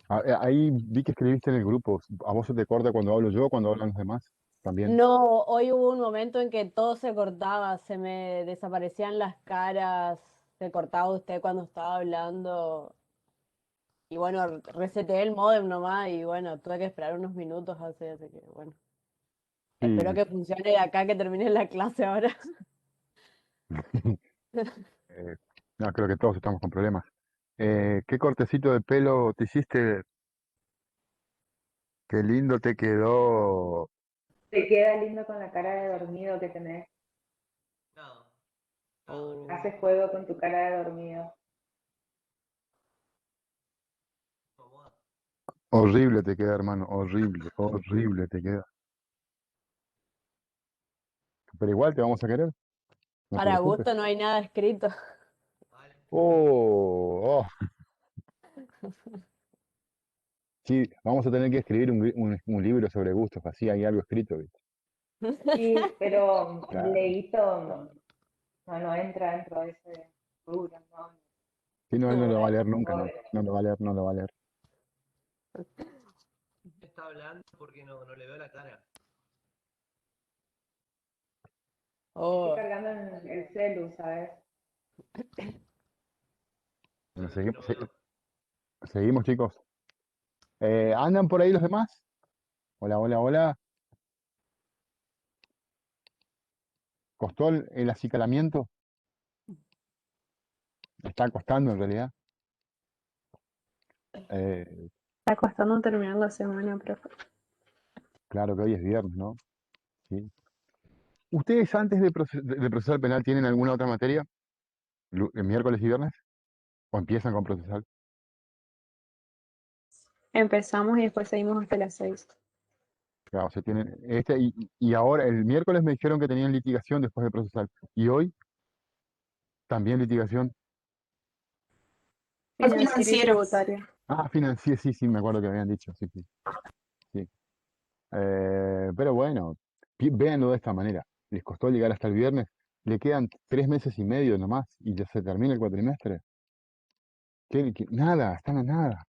Ahí vi que escribiste en el grupo. ¿A vos se te corta cuando hablo yo, cuando hablan los demás? También. No, hoy hubo un momento en que todo se cortaba, se me desaparecían las caras, se cortaba usted cuando estaba hablando. Y bueno, reseteé el módem nomás y bueno, tuve que esperar unos minutos así que bueno. Espero Sí. que funcione de acá que termine la clase ahora. Eh, no, creo que todos estamos con problemas. ¿Qué cortecito de pelo te hiciste? Qué lindo te quedó. Te queda lindo con la cara de dormido que tenés. No, Oh. Haces juego con tu cara de dormido. incomoda. Horrible te queda, hermano. Horrible, horrible te queda. Pero igual te vamos a querer. No te Para preocupes. gusto no hay nada escrito. Vale. Oh, sí, vamos a tener que escribir un libro sobre gustos, así hay algo escrito, ¿viste? Sí, pero Claro. Leito no entra dentro de ese rubro, ¿no? Sí, no, él no lo va a leer nunca, no, Pobre. no lo va a leer, no lo va a leer. Está hablando porque no le veo la cara. Estoy Oh. cargando en el celu, ¿sabes? Bueno, Yo no veo. seguimos, chicos. ¿Andan por ahí los demás? Hola, hola, hola. ¿Costó el acicalamiento? Está costando en realidad. Eh, Está costando terminar la semana, profe. claro que hoy es viernes, ¿no? Sí. ¿Ustedes antes de procesar penal tienen alguna otra materia? ¿Miércoles y viernes? ¿O empiezan con procesal? Empezamos y después seguimos hasta las 6. Claro, o sea, tienen y ahora el miércoles me dijeron que tenían litigación después de procesal. ¿Y hoy también litigación? Financiero y Financiero. tributario. Ah, financiero, sí, sí, me acuerdo que habían dicho, sí, sí, sí. Pero bueno, véanlo de esta manera. Les costó llegar hasta el viernes, le quedan 3 meses y medio nomás y ya se termina el cuatrimestre. Nada, están a nada.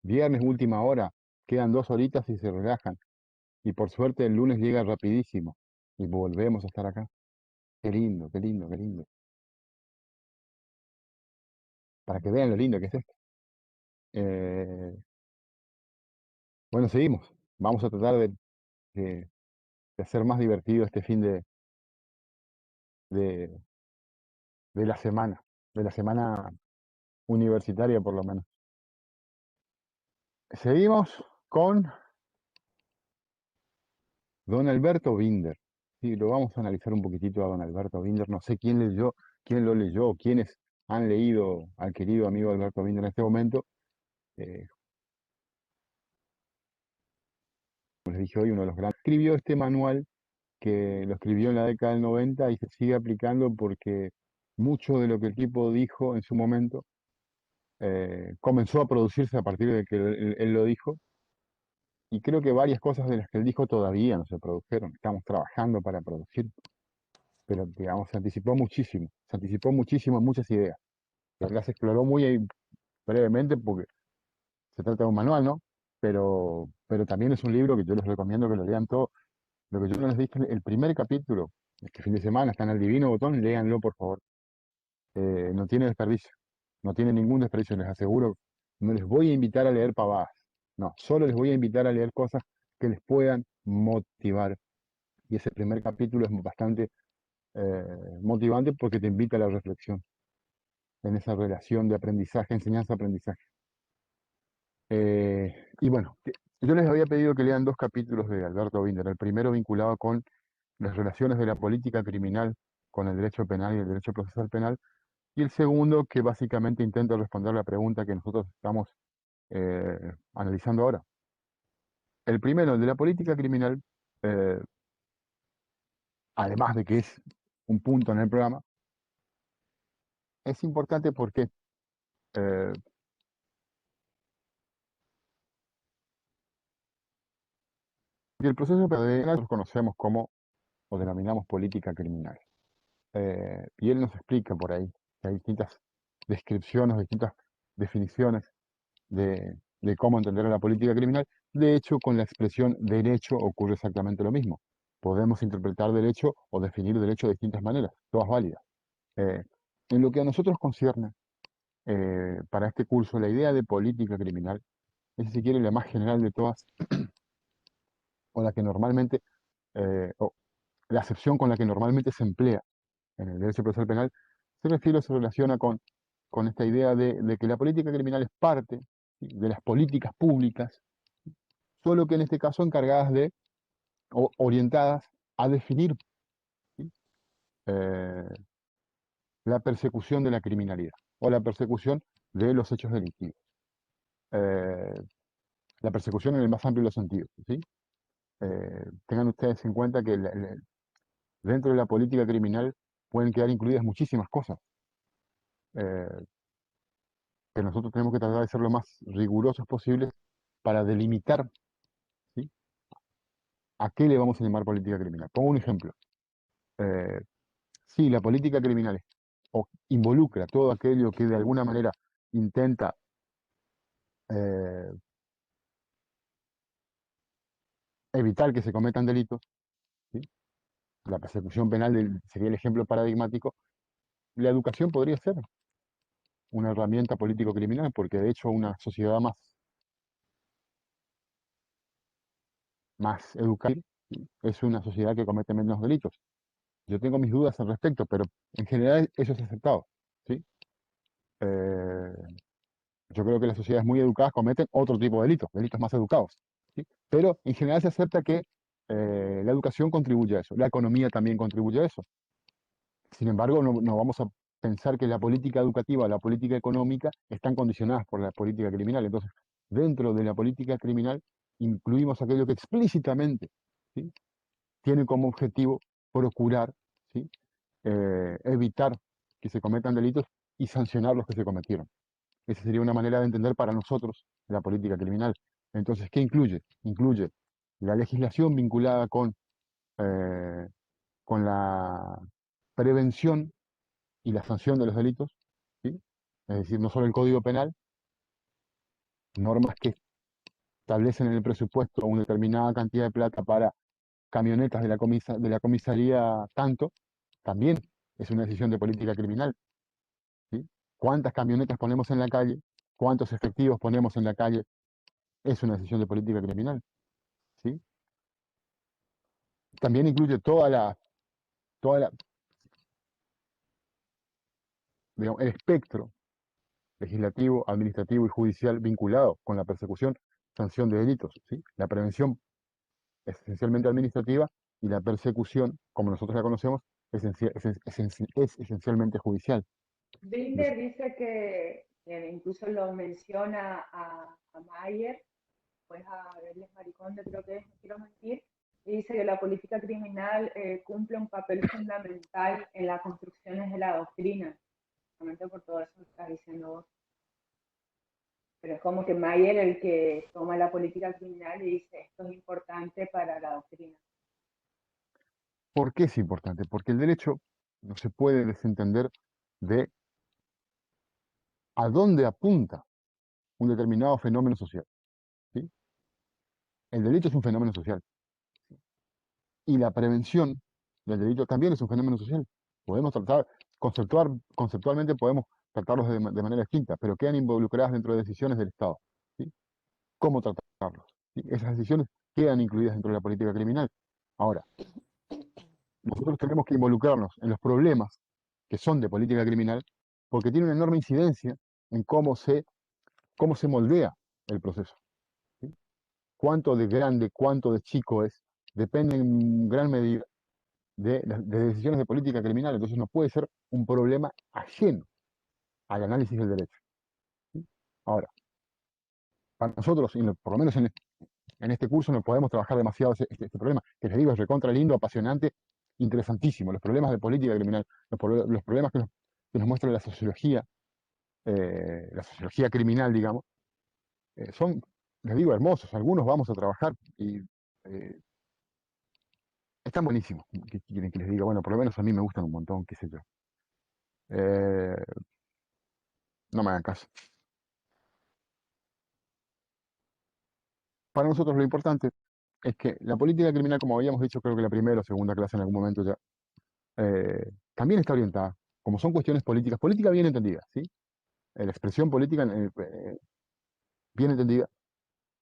Viernes, última hora, quedan 2 horitas y se relajan. Y por suerte el lunes llega rapidísimo y volvemos a estar acá. Qué lindo, qué lindo, qué lindo. Para que vean lo lindo que es esto. Eh, bueno, seguimos. Vamos a tratar de- de hacer más divertido este fin de, de la semana universitaria por lo menos. Seguimos con don Alberto Binder. Sí, lo vamos a analizar un poquitito a don Alberto Binder. No sé quién lo leyó, quiénes han leído al querido amigo Alberto Binder en este momento. Eh, como les dije hoy, uno de los grandes. Escribió este manual que lo escribió en la década del 90 y se sigue aplicando porque mucho de lo que el tipo dijo en su momento comenzó a producirse a partir de que él lo dijo. Y creo que varias cosas de las que él dijo todavía no se produjeron. Estamos trabajando para producir, pero digamos, se anticipó muchísimo en muchas ideas. Las exploró muy brevemente porque se trata de un manual, ¿no? Pero también es un libro que yo les recomiendo que lo lean todo. Lo que yo no les dije, el primer capítulo, este fin de semana, está en el Divino Botón, léanlo por favor. no tiene desperdicio, no tiene ningún desperdicio, les aseguro. No les voy a invitar a leer pavadas, no, solo les voy a invitar a leer cosas que les puedan motivar. Y ese primer capítulo es bastante motivante porque te invita a la reflexión en esa relación de aprendizaje, enseñanza-aprendizaje. Y bueno, yo les había pedido que lean dos capítulos de Alberto Binder. El primero vinculado con las relaciones de la política criminal con el derecho penal y el derecho procesal penal, y el segundo que básicamente intenta responder la pregunta que nosotros estamos analizando ahora. El primero, el de la política criminal, eh, además de que es un punto en el programa, es importante porque eh, el proceso penal nosotros conocemos como, o denominamos política criminal. Y él nos explica por ahí que hay distintas descripciones, distintas definiciones de cómo entender la política criminal. De hecho, con la expresión derecho ocurre exactamente lo mismo. Podemos interpretar derecho o definir derecho de distintas maneras, todas válidas. En lo que a nosotros concierne, para este curso, la idea de política criminal es, si quiere, la más general de todas, o la que normalmente, o la acepción con la que normalmente se emplea en el derecho procesal penal, se refiere o se relaciona con esta idea de que la política criminal es parte, ¿sí?, de las políticas públicas, solo que en este caso encargadas de, o orientadas a definir, ¿sí?, eh, la persecución de la criminalidad o la persecución de los hechos delictivos. Eh, la persecución en el más amplio de los sentidos, ¿sí? Tengan ustedes en cuenta que dentro de la política criminal pueden quedar incluidas muchísimas cosas, eh, que nosotros tenemos que tratar de ser lo más rigurosos posibles para delimitar, ¿sí?, a qué le vamos a llamar política criminal. Pongo un ejemplo. Si la política criminal o involucra todo aquello que de alguna manera intenta eh, evitar que se cometan delitos, ¿sí?, la persecución penal sería el ejemplo paradigmático. La educación podría ser una herramienta político-criminal, porque de hecho una sociedad más educada, ¿sí?, es una sociedad que comete menos delitos. Yo tengo mis dudas al respecto, pero en general eso es aceptado, ¿sí? Eh, yo creo que las sociedades muy educadas cometen otro tipo de delitos, delitos más educados, ¿sí? Pero en general se acepta que la educación contribuye a eso, la economía también contribuye a eso. Sin embargo, no vamos a pensar que la política educativa o la política económica están condicionadas por la política criminal. Entonces, dentro de la política criminal incluimos aquello que explícitamente, ¿sí?, tiene como objetivo procurar, ¿sí?, evitar que se cometan delitos y sancionar los que se cometieron. Esa sería una manera de entender para nosotros la política criminal. Entonces, ¿qué incluye? Incluye la legislación vinculada eh, con la prevención y la sanción de los delitos, ¿sí? Es decir, no solo el Código Penal, normas que establecen en el presupuesto una determinada cantidad de plata para camionetas de la comisaría tanto, también es una decisión de política criminal, ¿sí? ¿Cuántas camionetas ponemos en la calle? ¿Cuántos efectivos ponemos en la calle? Es una decisión de política criminal, ¿sí? También incluye digamos, el espectro legislativo, administrativo y judicial vinculado con la persecución, sanción de delitos, ¿sí? La prevención es esencialmente administrativa y la persecución, como nosotros la conocemos, es esencialmente judicial. Binder dice que incluso lo menciona a Mayer, pues a Verles Mariconde, creo que es, no quiero mentir, y dice que la política criminal cumple un papel fundamental en las construcciones de la doctrina, justamente por todo eso que estás diciendo vos. Pero es como que Mayer el que toma la política criminal y dice esto es importante para la doctrina. ¿Por qué es importante? Porque el derecho no se puede desentender de a dónde apunta un determinado fenómeno social, ¿sí? El delito es un fenómeno social y la prevención del delito también es un fenómeno social. Podemos tratar, conceptualmente podemos tratarlos de manera distinta, pero quedan involucradas dentro de decisiones del Estado. ¿Sí? ¿Cómo tratarlos? ¿Sí? Esas decisiones quedan incluidas dentro de la política criminal. Ahora, nosotros tenemos que involucrarnos en los problemas que son de política criminal porque tiene una enorme incidencia en cómo se moldea el proceso. ¿Sí? Cuánto de grande, cuánto de chico es, depende en gran medida de decisiones de política criminal. Entonces no puede ser un problema ajeno al análisis del derecho. ¿Sí? Ahora, para nosotros, por lo menos en este curso, no podemos trabajar demasiado este problema, que les digo, es recontra lindo, apasionante, interesantísimo. Los problemas de política criminal, los problemas que nos muestra la sociología criminal, digamos, son, les digo, hermosos. Algunos vamos a trabajar y están buenísimos. ¿Qué quieren que les diga? Bueno, por lo menos a mí me gustan un montón, qué sé yo. Eh, no me hagan caso. Para nosotros lo importante es que la política criminal, como habíamos dicho, creo que la primera o segunda clase en algún momento ya, también está orientada, como son cuestiones políticas, política bien entendida, ¿sí? La expresión política bien entendida,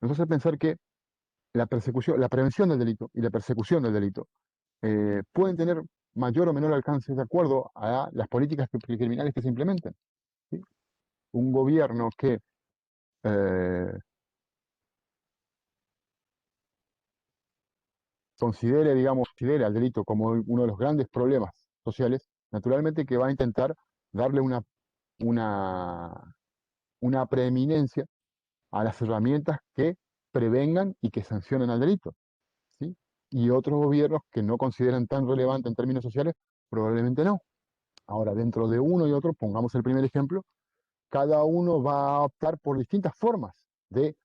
nos hace pensar que la persecución, la prevención del delito y la persecución del delito pueden tener mayor o menor alcance de acuerdo a las políticas criminales que se implementen. ¿Sí? Un gobierno que considere al delito como uno de los grandes problemas sociales, naturalmente que va a intentar darle una preeminencia a las herramientas que prevengan y que sancionen al delito. ¿Sí? Y otros gobiernos que no consideran tan relevante en términos sociales, probablemente no. Ahora, dentro de uno y otro, pongamos el primer ejemplo, cada uno va a optar por distintas formas de,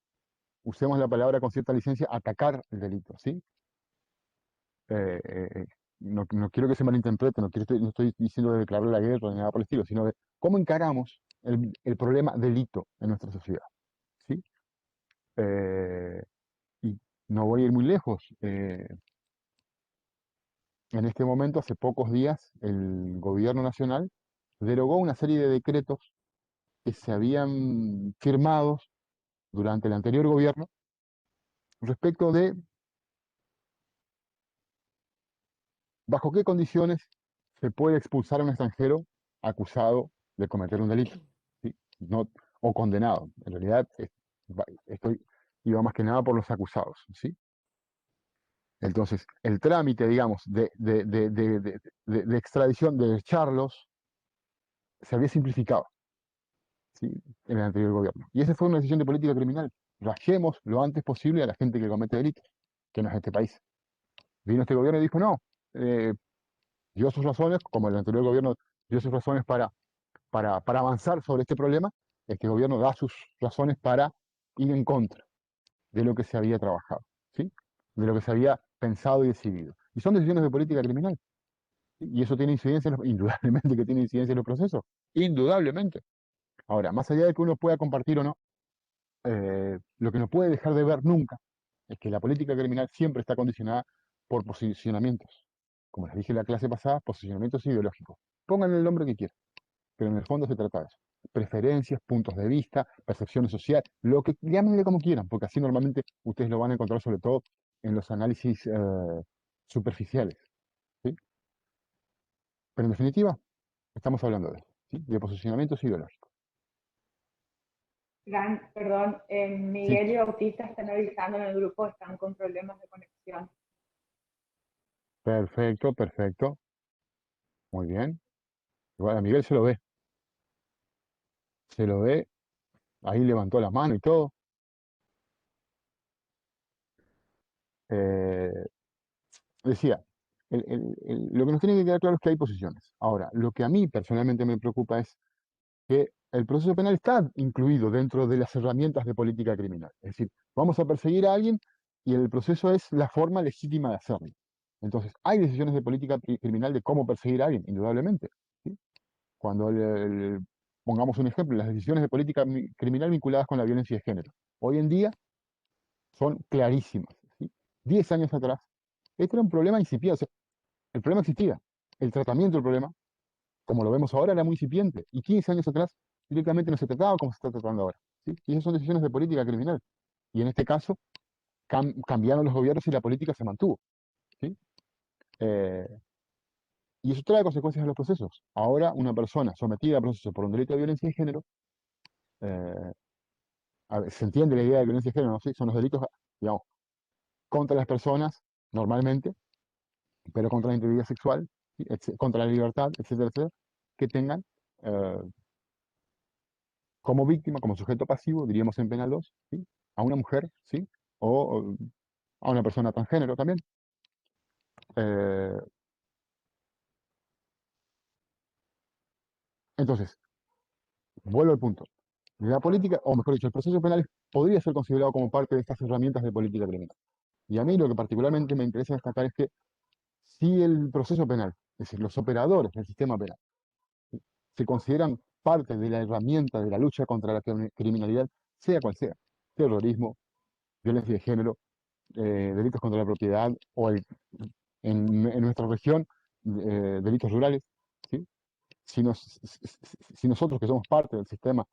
usemos la palabra con cierta licencia, atacar el delito. ¿Sí? eh, eh, no quiero que se malinterprete, no estoy diciendo de declarar la guerra ni nada por el estilo, sino de cómo encaramos el problema delito en nuestra sociedad. ¿Sí? Y no voy a ir muy lejos. En este momento, hace pocos días, el gobierno nacional derogó una serie de decretos que se habían firmado durante el anterior gobierno respecto de bajo qué condiciones se puede expulsar a un extranjero acusado de cometer un delito, ¿sí? No, o condenado. En realidad, iba más que nada por los acusados, ¿sí? Entonces, el trámite, digamos, de extradición, de echarlos, se había simplificado, ¿sí? En el anterior gobierno. Y esa fue una decisión de política criminal. Rajemos lo antes posible a la gente que comete delitos, que no es este país. Vino este gobierno y dijo, no, dio sus razones, como el anterior gobierno dio sus razones para avanzar sobre este problema. Este gobierno da sus razones para ir en contra de lo que se había trabajado, ¿sí? De lo que se había pensado y decidido. Y son decisiones de política criminal. ¿Sí? Y eso tiene incidencia, indudablemente que tiene incidencia en los procesos, indudablemente. Ahora, más allá de que uno pueda compartir o no, lo que no puede dejar de ver nunca es que la política criminal siempre está condicionada por posicionamientos. Como les dije en la clase pasada, posicionamientos ideológicos. Pónganle el nombre que quieran, pero en el fondo se trata de eso. Preferencias, puntos de vista, percepciones sociales, lo que llámenle como quieran, porque así normalmente ustedes lo van a encontrar sobre todo en los análisis superficiales. ¿Sí? Pero en definitiva, estamos hablando de eso, ¿sí? De posicionamientos ideológicos. Perdón, Sí, Miguel y Bautista están avisando en el grupo, están con problemas de conexión. perfecto, perfecto. Muy bien. Igual a Miguel se lo ve, ahí levantó la mano y todo. Eh, decía, lo que nos tiene que quedar claro es que hay posiciones. Ahora, lo que a mí personalmente me preocupa es que el proceso penal está incluido dentro de las herramientas de política criminal. Es decir, vamos a perseguir a alguien y el proceso es la forma legítima de hacerlo. Entonces, hay decisiones de política criminal de cómo perseguir a alguien, indudablemente. ¿Sí? Cuando pongamos un ejemplo, las decisiones de política criminal vinculadas con la violencia de género. Hoy en día son clarísimas. ¿Sí? 10 años atrás, este era un problema incipiente. O sea, el problema existía. El tratamiento del problema como lo vemos ahora, era muy incipiente. Y 15 años atrás directamente no se trataba como se está tratando ahora. ¿Sí? Y esas son decisiones de política criminal. Y en este caso cambiaron los gobiernos y la política se mantuvo. ¿Sí? Eh, y eso trae consecuencias a los procesos. Ahora una persona sometida a proceso por un delito de violencia de género, eh, se entiende la idea de violencia de género, ¿no? ¿Sí? Son los delitos, digamos, contra las personas normalmente, pero contra la integridad sexual, ¿sí? Contra la libertad, etcétera, etcétera, que tengan eh, como víctima, como sujeto pasivo, diríamos en penal 2, ¿sí? A una mujer, ¿sí? O a una persona transgénero también. Eh, entonces, vuelvo al punto. La política, o mejor dicho, el proceso penal podría ser considerado como parte de estas herramientas de política criminal. Y a mí lo que particularmente me interesa destacar es que si el proceso penal, es decir, los operadores del sistema penal, se consideran parte de la herramienta de la lucha contra la criminalidad, sea cual sea, terrorismo, violencia de género, delitos contra la propiedad o en nuestra región, delitos rurales, ¿sí? Si nosotros que somos parte del sistema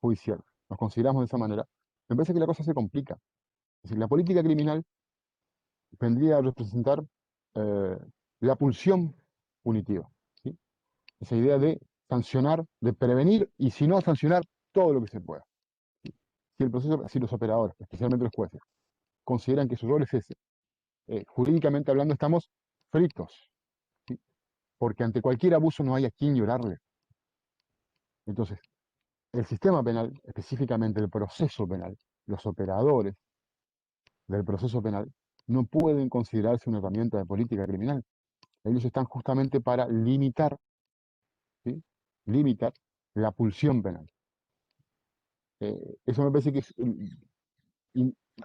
judicial nos consideramos de esa manera, me parece que la cosa se complica. Es decir, la política criminal vendría a representar eh, la pulsión punitiva, ¿sí? Esa idea de sancionar, de prevenir y si no sancionar todo lo que se pueda. Si los operadores, especialmente los jueces, consideran que su rol es ese, jurídicamente hablando estamos fritos, ¿sí? Porque ante cualquier abuso no hay a quien llorarle. Entonces, el sistema penal, específicamente el proceso penal, los operadores del proceso penal, no pueden considerarse una herramienta de política criminal. Ellos están justamente para limitar, ¿sí? Limitar la pulsión penal. Eso me parece que es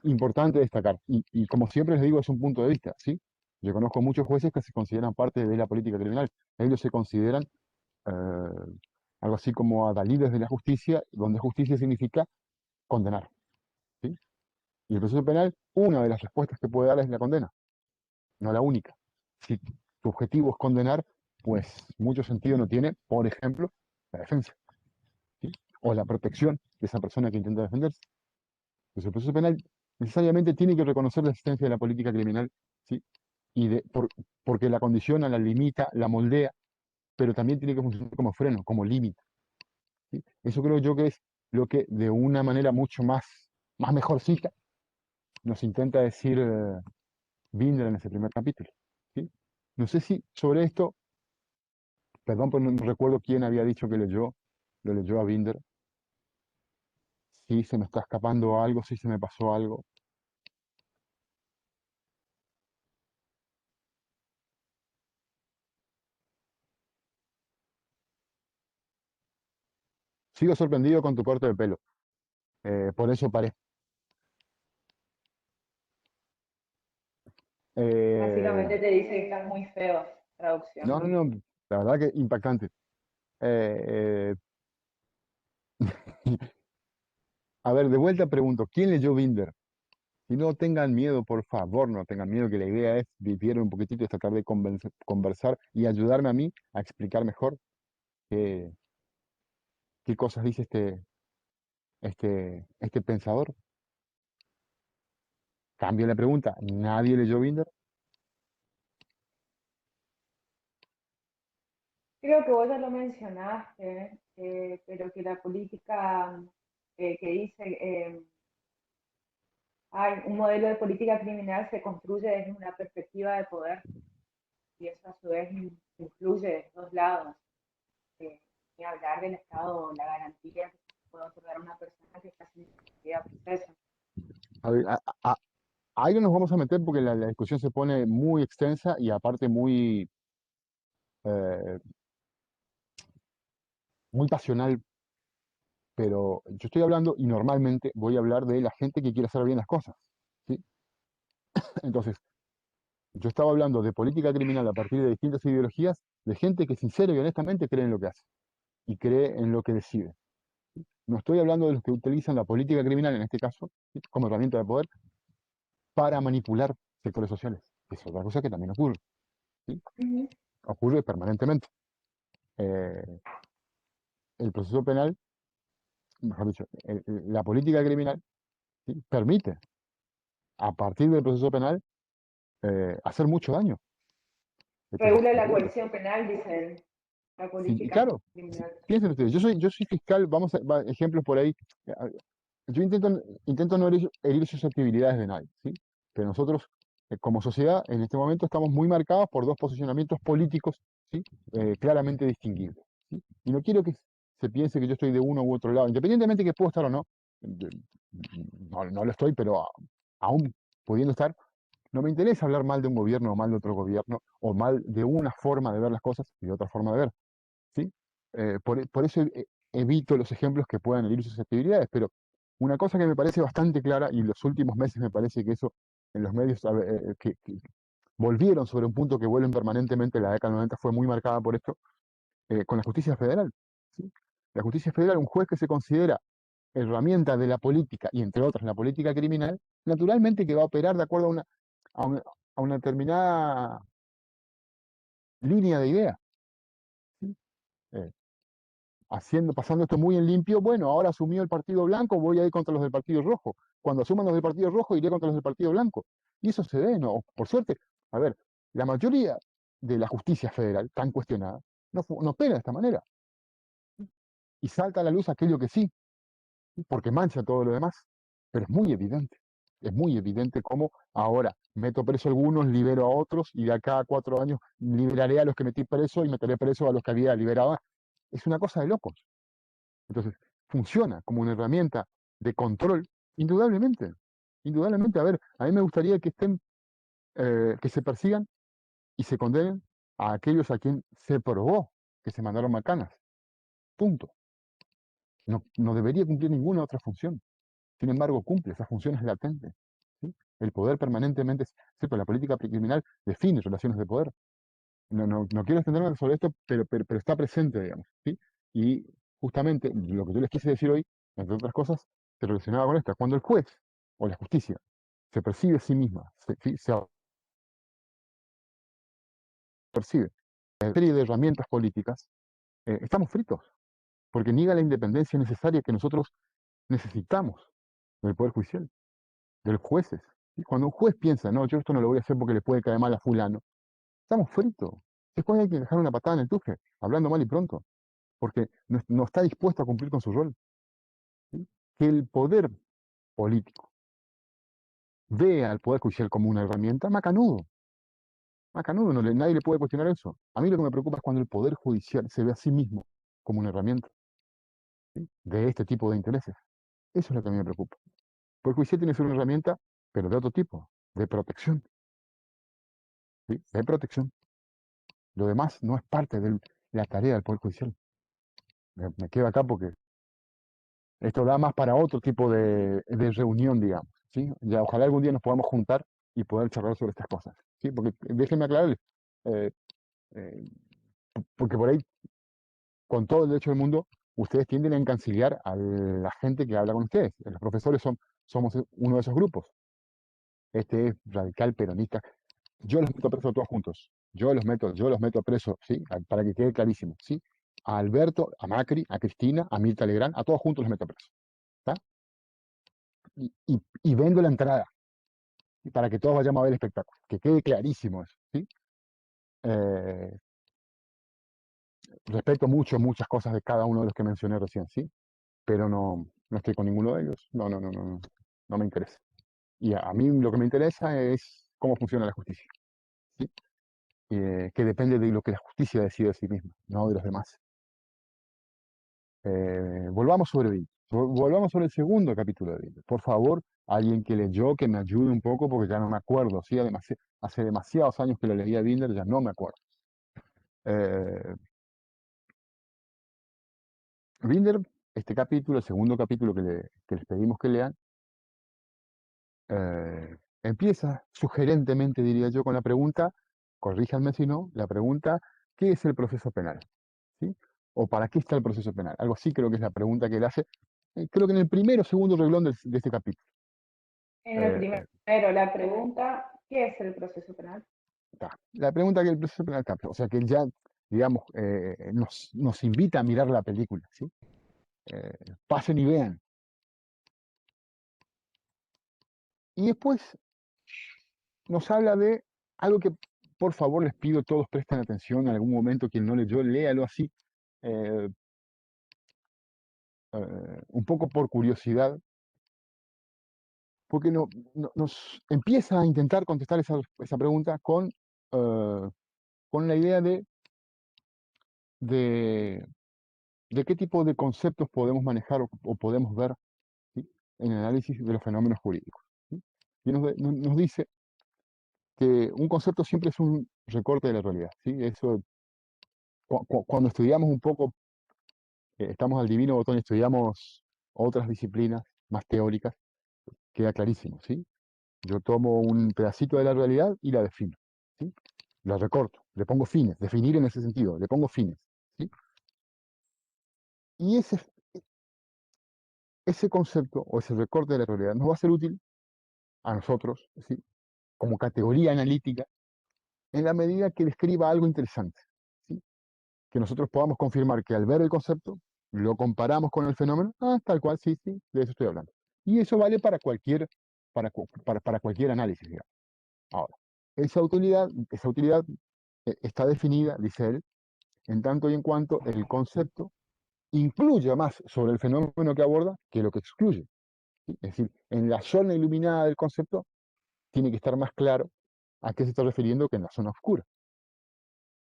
importante destacar. Y como siempre les digo, es un punto de vista, ¿sí? Yo conozco muchos jueces que se consideran parte de la política criminal. Ellos se consideran algo así como adalides de la justicia, donde justicia significa condenar, ¿sí? Y el proceso penal, una de las respuestas que puede dar es la condena, no la única. Si tu objetivo es condenar, pues mucho sentido no tiene, por ejemplo, la defensa, ¿sí? O la protección de esa persona que intenta defenderse. Entonces el proceso penal necesariamente tiene que reconocer la existencia de la política criminal, ¿sí? Porque la condiciona, la limita, la moldea, pero también tiene que funcionar como freno, como límite, ¿sí? Eso creo yo que es lo que de una manera mucho más mejorcita nos intenta decir Binder en ese primer capítulo, ¿sí? No sé si sobre esto, perdón, pero no recuerdo quién había dicho que lo leyó a Binder, si se me está escapando algo, si se me pasó algo. Sigo sorprendido con tu corte de pelo, por eso paré. Básicamente te dice que estás muy feo, traducción. No, la verdad que impactante. Eh, a ver, de vuelta pregunto, ¿quién leyó Binder? Si no tengan miedo, por favor, no tengan miedo, que la idea es vivir un poquitito y tratar de conversar y ayudarme a mí a explicar mejor qué, qué cosas dice este pensador. Cambio la pregunta, ¿nadie leyó Binder? Creo que vos ya lo mencionaste, pero que la política que dice, hay un modelo de política criminal se construye desde una perspectiva de poder y eso a su vez influye de dos lados. Ni hablar del Estado, la garantía que puede otorgar a una persona que está sin necesidad de proceso. A ver, ahí no nos vamos a meter porque la discusión se pone muy extensa y aparte eh, muy pasional, pero yo estoy hablando y normalmente voy a hablar de la gente que quiere hacer bien las cosas, ¿sí? Entonces, yo estaba hablando de política criminal a partir de distintas ideologías, de gente que sincera y honestamente cree en lo que hace y cree en lo que decide. No estoy hablando de los que utilizan la política criminal, en este caso, ¿sí? Como herramienta de poder para manipular sectores sociales. Es otra cosa que también ocurre, ¿sí? Ocurre permanentemente. eh, el proceso penal, mejor dicho, la política criminal, ¿sí? Permite, a partir del proceso penal, hacer mucho daño. Entonces, Regula la coerción penal, dicen, la sí, política claro, criminal. piensen ustedes, yo soy fiscal, ejemplos por ahí. Yo intento no herir susceptibilidades de nadie, ¿sí? Pero nosotros, como sociedad, en este momento estamos muy marcados por dos posicionamientos políticos, ¿sí? Claramente distinguibles, ¿sí? Y no quiero que se piense que yo estoy de uno u otro lado, independientemente que puedo estar o no, no lo estoy, pero aún pudiendo estar, no me interesa hablar mal de un gobierno o mal de otro gobierno, o mal de una forma de ver las cosas y de otra forma de ver, ¿sí? Por eso evito los ejemplos que puedan herir susceptibilidades, pero una cosa que me parece bastante clara, y en los últimos meses me parece que eso en los medios que volvieron sobre un punto que vuelven permanentemente, la década del 90 fue muy marcada por esto, con la justicia federal, ¿sí? La justicia federal, un juez que se considera herramienta de la política, y entre otras la política criminal, naturalmente que va a operar de acuerdo a una, a una determinada línea de idea, ¿sí? Eh, pasando esto muy en limpio, bueno, ahora asumió el Partido Blanco, voy a ir contra los del Partido Rojo. Cuando asuman los del Partido Rojo, iré contra los del Partido Blanco. Y eso se ve, ¿no? Por suerte, a ver, la mayoría de la justicia federal, tan cuestionada, no opera de esta manera. Y salta a la luz aquello que sí, porque mancha todo lo demás. Pero es muy evidente cómo ahora meto preso a algunos, libero a otros, y de acá a 4 años liberaré a los que metí preso y meteré preso a los que había liberado. Es una cosa de locos. Entonces, funciona como una herramienta de control, indudablemente. Indudablemente, a ver, a mí me gustaría que que se persigan y se condenen a aquellos a quien se probó que se mandaron macanas. Punto. No debería cumplir ninguna otra función. Sin embargo, cumple, esa función es latente, ¿sí? El poder permanentemente, cierto, la política criminal define relaciones de poder. No quiero extenderme sobre esto, pero está presente, digamos, ¿sí? Y justamente lo que yo les quise decir hoy, entre otras cosas, se relacionaba con esto. Cuando el juez o la justicia se percibe a sí misma, se percibe una serie de herramientas políticas, estamos fritos, porque niega la independencia necesaria que nosotros necesitamos del Poder Judicial, de los jueces. ¿Sí? Cuando un juez piensa, no, yo esto no lo voy a hacer porque le puede caer mal a fulano, estamos fritos. Después hay que dejar una patada en el tuje, hablando mal y pronto, porque no está dispuesto a cumplir con su rol. ¿Sí? Que el poder político vea al Poder Judicial como una herramienta, macanudo. Macanudo, nadie le puede cuestionar eso. A mí lo que me preocupa es cuando el Poder Judicial se ve a sí mismo como una herramienta, ¿sí? De este tipo de intereses. Eso es lo que a mí me preocupa. El Poder Judicial tiene que ser una herramienta, pero de otro tipo, de protección. ¿Sí? De protección. Lo demás no es parte de la tarea del Poder Judicial. Me quedo acá porque esto da más para otro tipo de reunión, digamos, ¿sí? Ya ojalá algún día nos podamos juntar y poder charlar sobre estas cosas, ¿sí? Porque déjenme aclararles, eh, eh, porque por ahí, con todo el derecho del mundo, ustedes tienden a encancillar a la gente que habla con ustedes. Los profesores somos uno de esos grupos. Este es radical peronista. Yo los meto presos a todos juntos. Yo los meto presos, ¿sí? Para que quede clarísimo, ¿sí? A Alberto, a Macri, a Cristina, a Mirta Legrand, a todos juntos los meto presos. ¿Está? Y vendo la entrada para que todos vayamos a ver el espectáculo. Que quede clarísimo eso, ¿sí? Eh, Respeto muchas cosas de cada uno de los que mencioné recién, ¿sí? Pero no estoy con ninguno de ellos. No me interesa. Y a mí lo que me interesa es cómo funciona la justicia, ¿sí? Que depende de lo que la justicia decide de sí misma, no de los demás. Volvamos sobre Bill. Volvamos sobre el segundo capítulo de Bill. Por favor, alguien que leyó, que me ayude un poco, porque ya no me acuerdo. ¿Sí? Hace demasiados años que lo leía Binder, ya no me acuerdo. Binder, este capítulo, el segundo capítulo que les pedimos que lean, empieza sugerentemente, diría yo, con la pregunta, corríjanme si no, la pregunta, ¿qué es el proceso penal? ¿Sí? ¿O para qué está el proceso penal? Algo así creo que es la pregunta que él hace, creo que en el primero o segundo renglón de este capítulo. En el primero, la pregunta, ¿qué es el proceso penal? La pregunta que el proceso penal cambia, o sea que él ya digamos, nos invita a mirar la película, ¿sí? Pasen y vean. Y después nos habla de algo que, por favor, les pido todos presten atención en algún momento, quien no leyó, léalo así, eh, un poco por curiosidad, porque nos empieza a intentar contestar esa pregunta con la idea de, de qué tipo de conceptos podemos manejar o podemos ver, ¿sí? En el análisis de los fenómenos jurídicos, ¿sí? Y nos dice que un concepto siempre es un recorte de la realidad, ¿sí? Eso, cuando estudiamos un poco, estamos al divino botón y estudiamos otras disciplinas más teóricas, queda clarísimo, ¿sí? Yo tomo un pedacito de la realidad y la defino, ¿sí? La recorto, le pongo fines, definir en ese sentido, le pongo fines, ¿sí? Y ese concepto o ese recorte de la realidad nos va a ser útil a nosotros, ¿sí? Como categoría analítica, en la medida que describa algo interesante, ¿sí? Que nosotros podamos confirmar que al ver el concepto, lo comparamos con el fenómeno, tal cual, sí, sí, de eso estoy hablando. Y eso vale para para cualquier análisis, digamos. Ahora, esa utilidad está definida, dice él, en tanto y en cuanto el concepto incluya más sobre el fenómeno que aborda que lo que excluye, ¿sí? Es decir, en la zona iluminada del concepto tiene que estar más claro a qué se está refiriendo que en la zona oscura.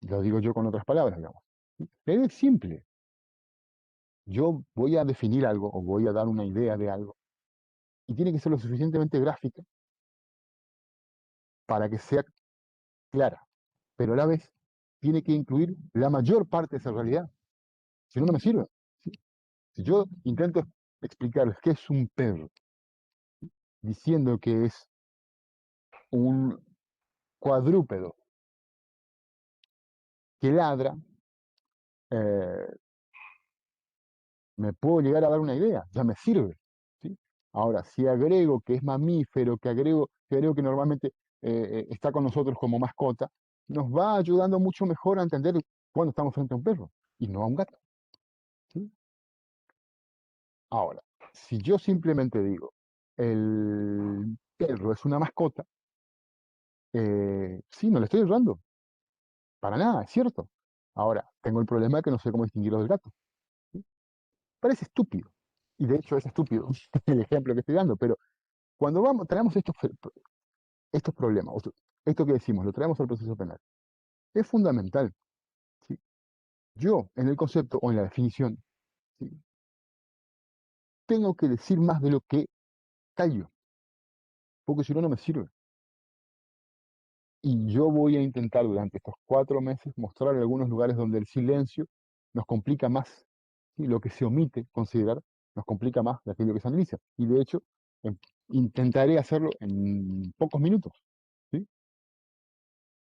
Lo digo yo con otras palabras, digamos. ¿Sí? La idea es simple. Yo voy a definir algo o voy a dar una idea de algo y tiene que ser lo suficientemente gráfica para que sea clara, pero a la vez tiene que incluir la mayor parte de esa realidad. Si no, no me sirve. ¿Sí? Si yo intento explicarles qué es un perro, diciendo que es un cuadrúpedo que ladra, eh, me puedo llegar a dar una idea, ya me sirve, ¿sí? Ahora, si agrego que es mamífero, que agrego que normalmente está con nosotros como mascota, nos va ayudando mucho mejor a entender cuando estamos frente a un perro y no a un gato, ¿sí? Ahora, si yo simplemente digo, el perro es una mascota, sí, no le estoy errando, para nada, es cierto. Ahora, tengo el problema de que no sé cómo distinguirlo del gato, ¿sí? Parece estúpido, y de hecho es estúpido el ejemplo que estoy dando, pero cuando traemos estos problemas, esto que decimos, lo traemos al proceso penal, es fundamental, ¿sí? Yo, en el concepto o en la definición, ¿sí? Tengo que decir más de lo que callo, porque si no, no me sirve. Y yo voy a intentar durante estos 4 meses mostrar algunos lugares donde el silencio nos complica más, ¿sí? Lo que se omite considerar nos complica más de aquello que se analiza. Y de hecho, em, intentaré hacerlo en pocos minutos, ¿sí?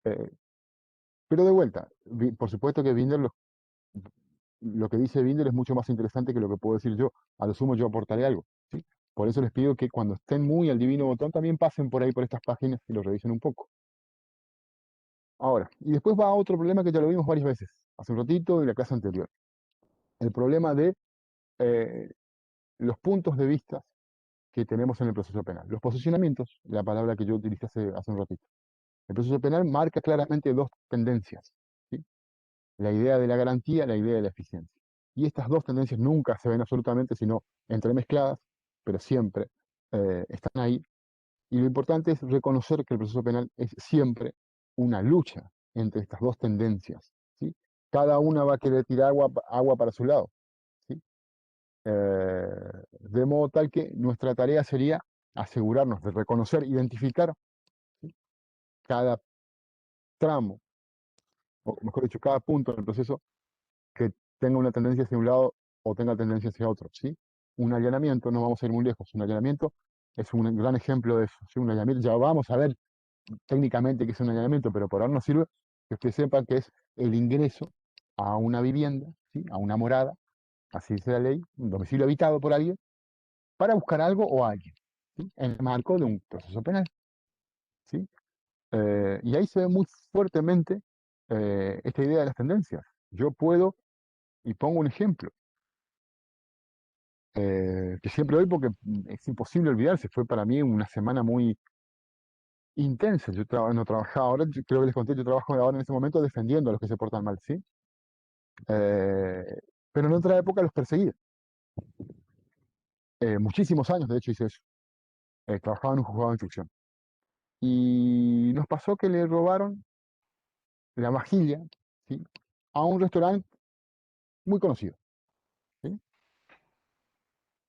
Eh, pero de vuelta, por supuesto que Binder lo que dice Binder es mucho más interesante que lo que puedo decir yo. A lo sumo yo aportaré algo, ¿sí? Por eso les pido que cuando estén muy al divino botón también pasen por ahí por estas páginas y lo revisen un poco. Ahora, y después va otro problema que ya lo vimos varias veces, hace un ratito y la clase anterior. El problema de eh, los puntos de vista que tenemos en el proceso penal. Los posicionamientos, la palabra que yo utilicé hace un ratito. El proceso penal marca claramente dos tendencias, ¿sí? La idea de la garantía, la idea de la eficiencia. Y estas dos tendencias nunca se ven absolutamente, sino entremezcladas, pero siempre están ahí. Y lo importante es reconocer que el proceso penal es siempre una lucha entre estas dos tendencias, ¿sí? Cada una va a querer tirar agua para su lado, ¿sí? De modo tal que nuestra tarea sería asegurarnos de reconocer, identificar, ¿sí? Cada tramo, o mejor dicho, cada punto del proceso que tenga una tendencia hacia un lado o tenga tendencia hacia otro, ¿sí? Un allanamiento, no vamos a ir muy lejos, un allanamiento es un gran ejemplo de eso, ¿sí? Un allanamiento, ya vamos a ver técnicamente qué es un allanamiento, pero por ahora nos sirve que ustedes sepan que es el ingreso a una vivienda, ¿sí? A una morada, así dice la ley, un domicilio habitado por alguien, para buscar algo o a alguien, ¿sí? En el marco de un proceso penal, ¿sí? Y ahí se ve muy fuertemente esta idea de las tendencias. Yo puedo, y pongo un ejemplo, que siempre doy porque es imposible olvidarse, fue para mí una semana muy intensa. Yo no trabajaba ahora, creo que les conté, yo trabajo ahora en este momento defendiendo a los que se portan mal, ¿sí? Eh, pero en otra época los perseguía. Muchísimos años, de hecho, hice eso. Trabajaba en un juzgado de instrucción. Y nos pasó que le robaron la vajilla, ¿sí? A un restaurante muy conocido, ¿sí?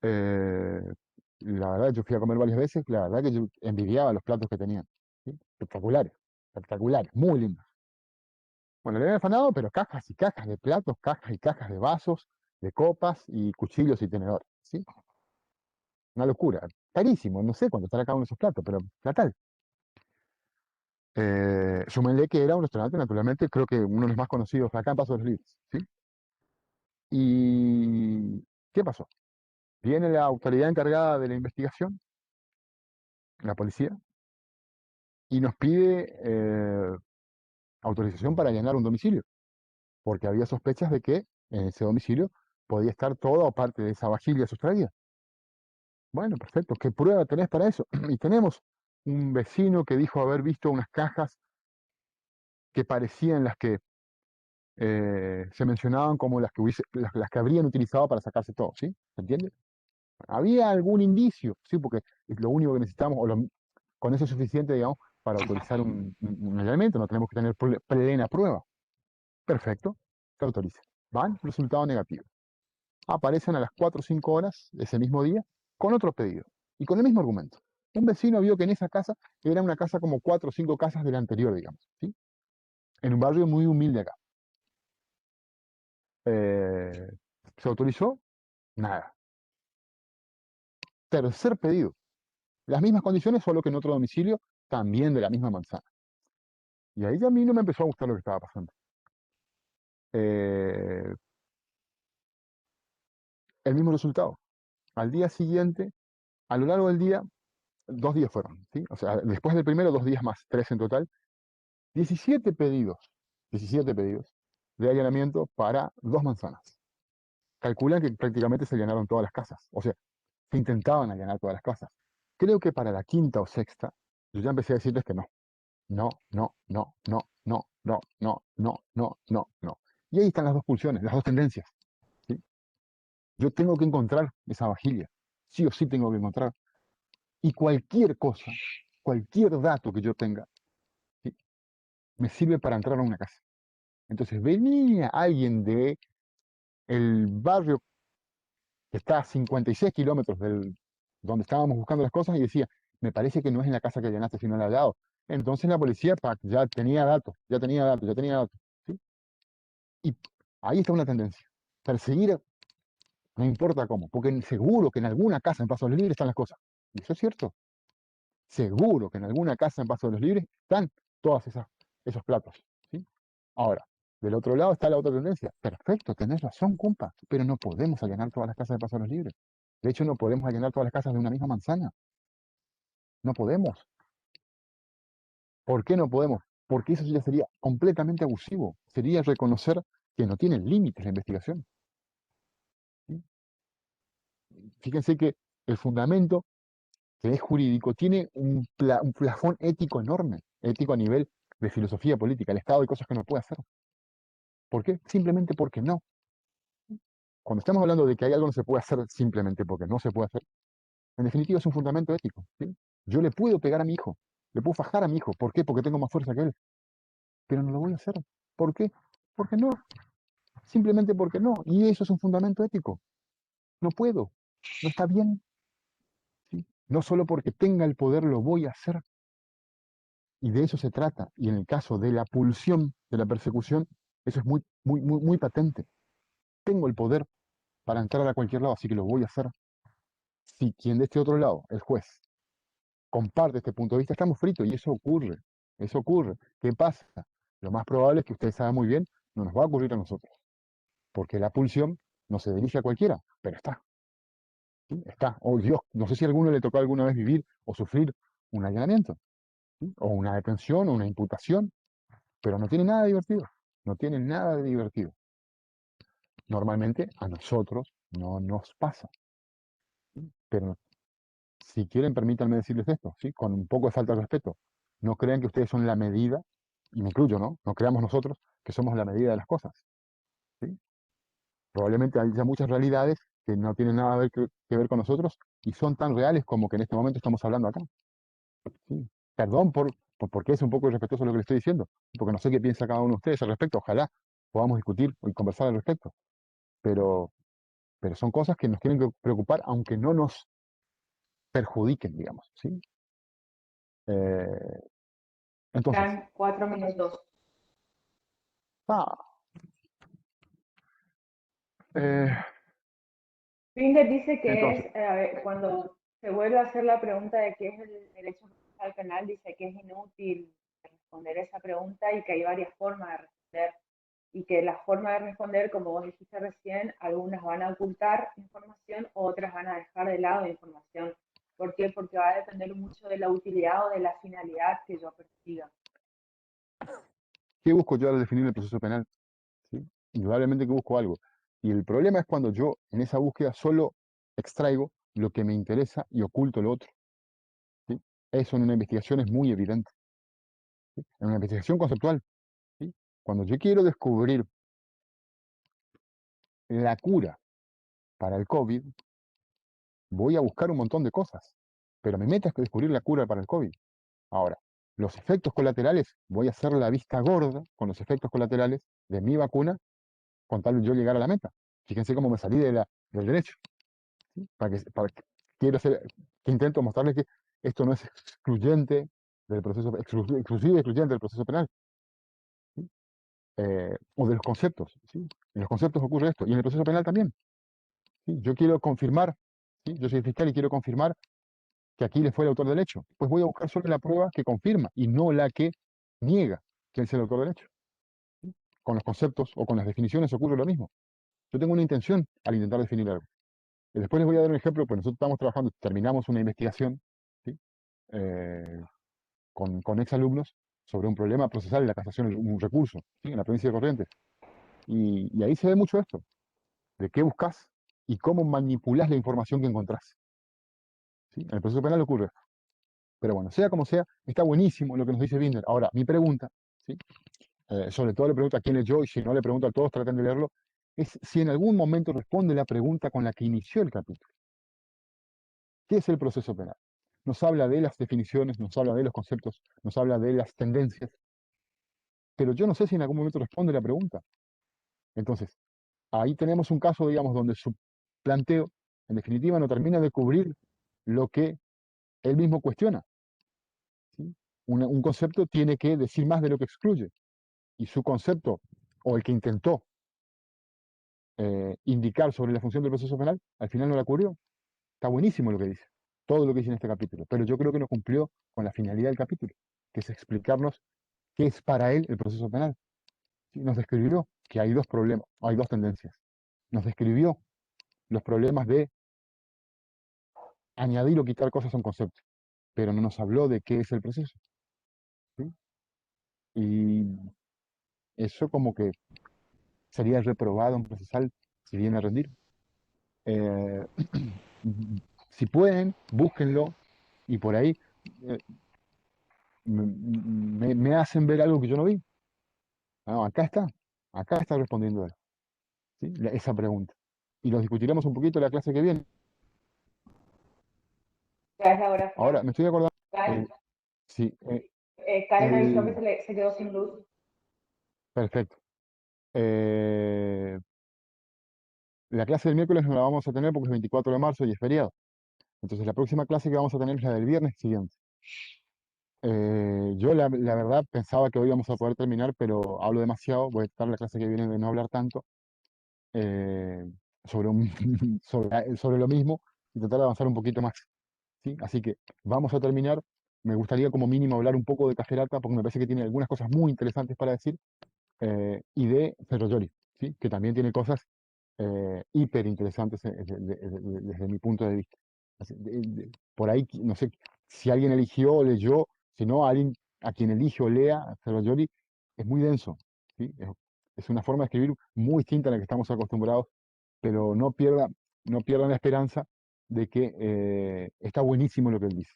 Eh, la verdad, yo fui a comer varias veces, la verdad que yo envidiaba los platos que tenían, ¿sí? Espectaculares, espectaculares, muy lindos. Bueno, le habían afanado, pero cajas y cajas de platos, cajas y cajas de vasos, de copas y cuchillos y tenedores, ¿sí? Una locura, carísimo, no sé cuánto estará cada uno de esos platos, pero fatal. Súmenle que era un restaurante, naturalmente, creo que uno de los más conocidos acá en Paso de los Libres, ¿sí? ¿Y qué pasó? Viene la autoridad encargada de la investigación, la policía, y nos pide autorización para allanar un domicilio, porque había sospechas de que en ese domicilio podía estar toda o parte de esa vajilla sustraída. Bueno, perfecto. ¿Qué prueba tenés para eso? Y tenemos un vecino que dijo haber visto unas cajas que parecían las que se mencionaban como las que, las que habrían utilizado para sacarse todo, ¿sí? ¿Se entiende? Había algún indicio, ¿sí? Porque es lo único que necesitamos, con eso es suficiente, digamos, para autorizar un allanamiento, no tenemos que tener plena prueba. Perfecto, se autoriza. Van, resultado negativo. Aparecen a las 4 o 5 horas de ese mismo día con otro pedido y con el mismo argumento. Un vecino vio que en esa casa era una casa como 4 o 5 casas de la anterior, digamos, ¿sí? En un barrio muy humilde acá. Eh, ¿Se autorizó? Nada. Tercer pedido. Las mismas condiciones, solo que en otro domicilio, también de la misma manzana. Y ahí ya a mí no me empezó a gustar lo que estaba pasando. Eh, el mismo resultado. Al día siguiente, a lo largo del día, 2 días fueron, ¿sí? O sea, después del primero, 2 días más, 3 en total, 17 pedidos, 17 pedidos de allanamiento para 2 manzanas. Calculan que prácticamente se allanaron todas las casas, o sea, se intentaban allanar todas las casas. Creo que para la quinta o sexta, yo ya empecé a decirles que no. No, no, no, no, no, no, no, no, no, no, no. Y ahí están las dos pulsiones, las dos tendencias, ¿sí? Yo tengo que encontrar esa vajilla, sí o sí tengo que encontrar. Y cualquier cosa, cualquier dato que yo tenga, ¿sí? Me sirve para entrar a una casa. Entonces venía alguien de el barrio que está a 56 kilómetros del donde estábamos buscando las cosas y decía, me parece que no es en la casa que allanaste, sino en al lado. Entonces la policía ya tenía datos, ya tenía datos, ya tenía datos, ¿sí? Y ahí está una tendencia. Perseguir, no importa cómo, porque seguro que en alguna casa en Paso de los Libres están las cosas. Y eso es cierto. Seguro que en alguna casa en Paso de los Libres están todos esos platos, ¿sí? Ahora, del otro lado está la otra tendencia. Perfecto, tenés razón, compa, pero no podemos allanar todas las casas de Paso de los Libres. De hecho, no podemos allanar todas las casas de una misma manzana. No podemos. ¿Por qué no podemos? Porque eso ya sería completamente abusivo. Sería reconocer que no tiene límites la investigación, ¿sí? Fíjense que el fundamento, que es jurídico, tiene un plafón ético enorme, ético a nivel de filosofía política. El Estado hay cosas que no puede hacer. ¿Por qué? Simplemente porque no. Cuando estamos hablando de que hay algo que no se puede hacer simplemente porque no se puede hacer, en definitiva es un fundamento ético, ¿sí? Yo le puedo pegar a mi hijo, le puedo fajar a mi hijo. ¿Por qué? Porque tengo más fuerza que él. Pero no lo voy a hacer. ¿Por qué? Porque no. Simplemente porque no. Y eso es un fundamento ético. No puedo. No está bien, ¿sí? No solo porque tenga el poder lo voy a hacer. Y de eso se trata. Y en el caso de la pulsión, de la persecución, eso es muy, muy, muy, muy patente. Tengo el poder para entrar a cualquier lado, así que lo voy a hacer. Si quien de este otro lado, el juez, comparte este punto de vista, estamos fritos y eso ocurre. Eso ocurre. ¿Qué pasa? Lo más probable es que ustedes saben muy bien, no nos va a ocurrir a nosotros. Porque la pulsión no se dirige a cualquiera, pero está. ¿Sí? Está. Oh Dios, no sé si a alguno le tocó alguna vez vivir o sufrir un allanamiento, ¿sí? O una detención o una imputación. pero no tiene nada de divertido. No tiene nada de divertido. Normalmente a nosotros no nos pasa. ¿Sí? Pero si quieren, permítanme decirles esto, ¿sí? Con un poco de falta de respeto. No crean que ustedes son la medida, y me incluyo, ¿no? No creamos nosotros que somos la medida de las cosas. ¿Sí? Probablemente haya muchas realidades que no tienen nada que ver con nosotros y son tan reales como que en este momento estamos hablando acá. ¿Sí? Perdón porque es un poco irrespetuoso lo que le estoy diciendo, porque no sé qué piensa cada uno de ustedes al respecto. Ojalá podamos discutir y conversar al respecto. Pero, pero son cosas que nos tienen que preocupar, aunque no nos perjudiquen, digamos. ¿Sí? Eh, entonces, Quedan 4 minutos. ah, eh, Binder dice que entonces, es, a ver, cuando se vuelve a hacer la pregunta de qué es el derecho procesal penal, dice que es inútil responder esa pregunta y que hay varias formas de responder. Y que la forma de responder, como vos dijiste recién, algunas van a ocultar información, otras van a dejar de lado información. ¿Por qué? Porque va a depender mucho de la utilidad o de la finalidad que yo persiga. ¿qué busco yo al definir el proceso penal? ¿Sí? Indudablemente que busco algo. Y el problema es cuando yo en esa búsqueda solo extraigo lo que me interesa y oculto lo otro. ¿Sí? Eso en una investigación es muy evidente. ¿Sí? En una investigación conceptual, ¿sí? Cuando yo quiero descubrir la cura para el COVID, voy a buscar un montón de cosas, pero mi meta es descubrir la cura para el COVID. Ahora, los efectos colaterales, voy a hacer la vista gorda con los efectos colaterales de mi vacuna con tal de yo llegar a la meta. Fíjense cómo me salí del derecho. ¿Sí? Quiero hacer, que intento mostrarles que esto no es excluyente del proceso, exclusivo y excluyente del proceso penal. ¿Sí? O de los conceptos. ¿Sí? En los conceptos ocurre esto, y en el proceso penal también. ¿Sí? Yo quiero confirmar, ¿sí? Yo soy fiscal y quiero confirmar que Aquiles fue el autor del hecho. Pues voy a buscar solo la prueba que confirma y no la que niega que él es el autor del hecho. ¿Sí? Con los conceptos o con las definiciones ocurre lo mismo. Yo tengo una intención al intentar definir algo. Y después les voy a dar un ejemplo, pues nosotros estamos trabajando, terminamos una investigación, ¿sí? Eh, con exalumnos sobre un problema procesal en la casación, un recurso, ¿sí? En la provincia de Corrientes. Y ahí se ve mucho esto, de qué buscas y cómo manipulás la información que encontrás. ¿Sí? En el proceso penal ocurre esto. Pero bueno, sea como sea, está buenísimo lo que nos dice Binder. Ahora, mi pregunta, ¿sí? Sobre todo le pregunto a quién leyó y si no le pregunto a todos, traten de leerlo, es si en algún momento responde la pregunta con la que inició el capítulo. ¿Qué es el proceso penal? Nos habla de las definiciones, nos habla de los conceptos, nos habla de las tendencias, pero yo no sé si en algún momento responde la pregunta. Entonces, ahí tenemos un caso, digamos, donde su planteo, en definitiva, no termina de cubrir lo que él mismo cuestiona. ¿Sí? Un concepto tiene que decir más de lo que excluye, y su concepto, o el que intentó indicar sobre la función del proceso penal, al final no la cubrió. Está buenísimo lo que dice, todo lo que dice en este capítulo, pero yo creo que no cumplió con la finalidad del capítulo, que es explicarnos qué es para él el proceso penal. ¿Sí? Nos describió que hay dos problemas, hay dos tendencias. Nos describió los problemas de añadir o quitar cosas a un concepto, pero no nos habló de qué es el proceso. ¿Sí? Y eso como que sería reprobado en procesal si viene a rendir. Eh, si pueden, búsquenlo y por ahí eh, me hacen ver algo que yo no vi. Ah, acá está respondiendo él, ¿sí? Esa pregunta. Y lo discutiremos un poquito en la clase que viene. Ya es la hora, Ahora, Fran. me estoy acordando, Karen, sí, Karen avisó que el, se quedó sin luz. perfecto. Eh, la clase del miércoles no la vamos a tener porque es 24 de marzo y es feriado. Entonces la próxima clase que vamos a tener es la del viernes siguiente. Yo la verdad pensaba que hoy íbamos a poder terminar, pero hablo demasiado. Voy a tratar la clase que viene de no hablar tanto eh, sobre, sobre lo mismo y tratar de avanzar un poquito más. ¿Sí? Así que vamos a terminar. Me gustaría como mínimo hablar un poco de Cajerata porque me parece que tiene algunas cosas muy interesantes para decir y de Ferrojoli, ¿sí? Que también tiene cosas hiper interesantes desde mi punto de vista. Por ahí, no sé si alguien eligió o leyó, si no, alguien a quien elige o lea Ferrojoli es muy denso, ¿sí? Es una forma de escribir muy distinta a la que estamos acostumbrados, pero no pierdan la esperanza de que está buenísimo lo que él dice.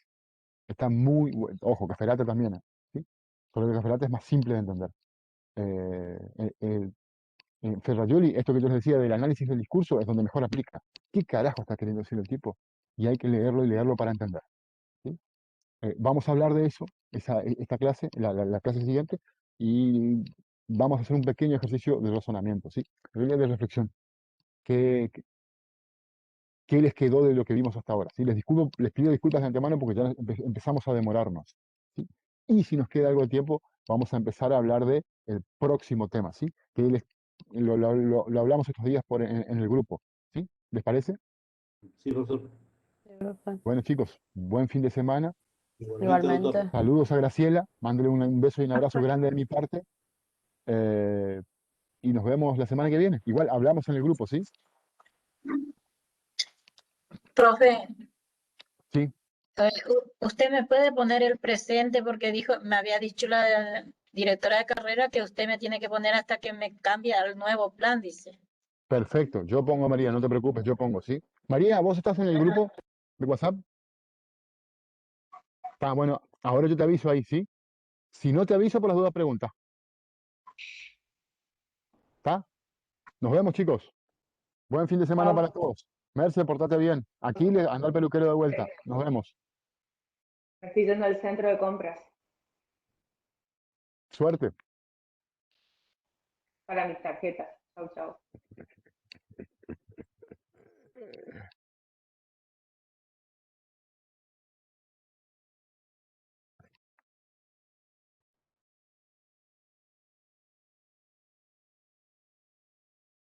Está muy bueno. Ojo, Caferata también, ¿sí? Solo que Caferata es más simple de entender. Ferrajoli, esto que yo les decía del análisis del discurso, es donde mejor aplica. ¿Qué carajo está queriendo decir el tipo? Y hay que leerlo y leerlo para entender. ¿Sí? Vamos a hablar de eso, esta clase, la clase siguiente, y vamos a hacer un pequeño ejercicio de razonamiento, ¿sí? De reflexión. ¿Qué les quedó de lo que vimos hasta ahora? ¿Sí? Les pido disculpas de antemano porque ya empezamos a demorarnos. ¿Sí? Y si nos queda algo de tiempo, vamos a empezar a hablar de el próximo tema, ¿sí? Lo hablamos estos días en el grupo, ¿sí? ¿Les parece? Sí, profesor. Bueno, chicos, buen fin de semana. Igualmente, doctor. Igualmente. Saludos a Graciela, mándale un beso y un abrazo grande de mi parte. Y nos vemos la semana que viene. Igual hablamos en el grupo, ¿sí? Profe, Sí, usted me puede poner el presente porque me había dicho la directora de carrera que usted me tiene que poner hasta que me cambie al nuevo plan, dice. perfecto. Yo pongo a María, no te preocupes, yo pongo, ¿sí? María, ¿vos estás en el grupo de WhatsApp? Está bueno, ahora yo te aviso ahí, ¿sí? Si no te aviso, por las dudas pregunta. ¿Está? Nos vemos, chicos. Buen fin de semana Chao. para todos. Merce, portate bien. Aquí anda el peluquero de vuelta. Nos vemos. Estoy yendo al centro de compras Suerte. para mis tarjetas. Chau, chau.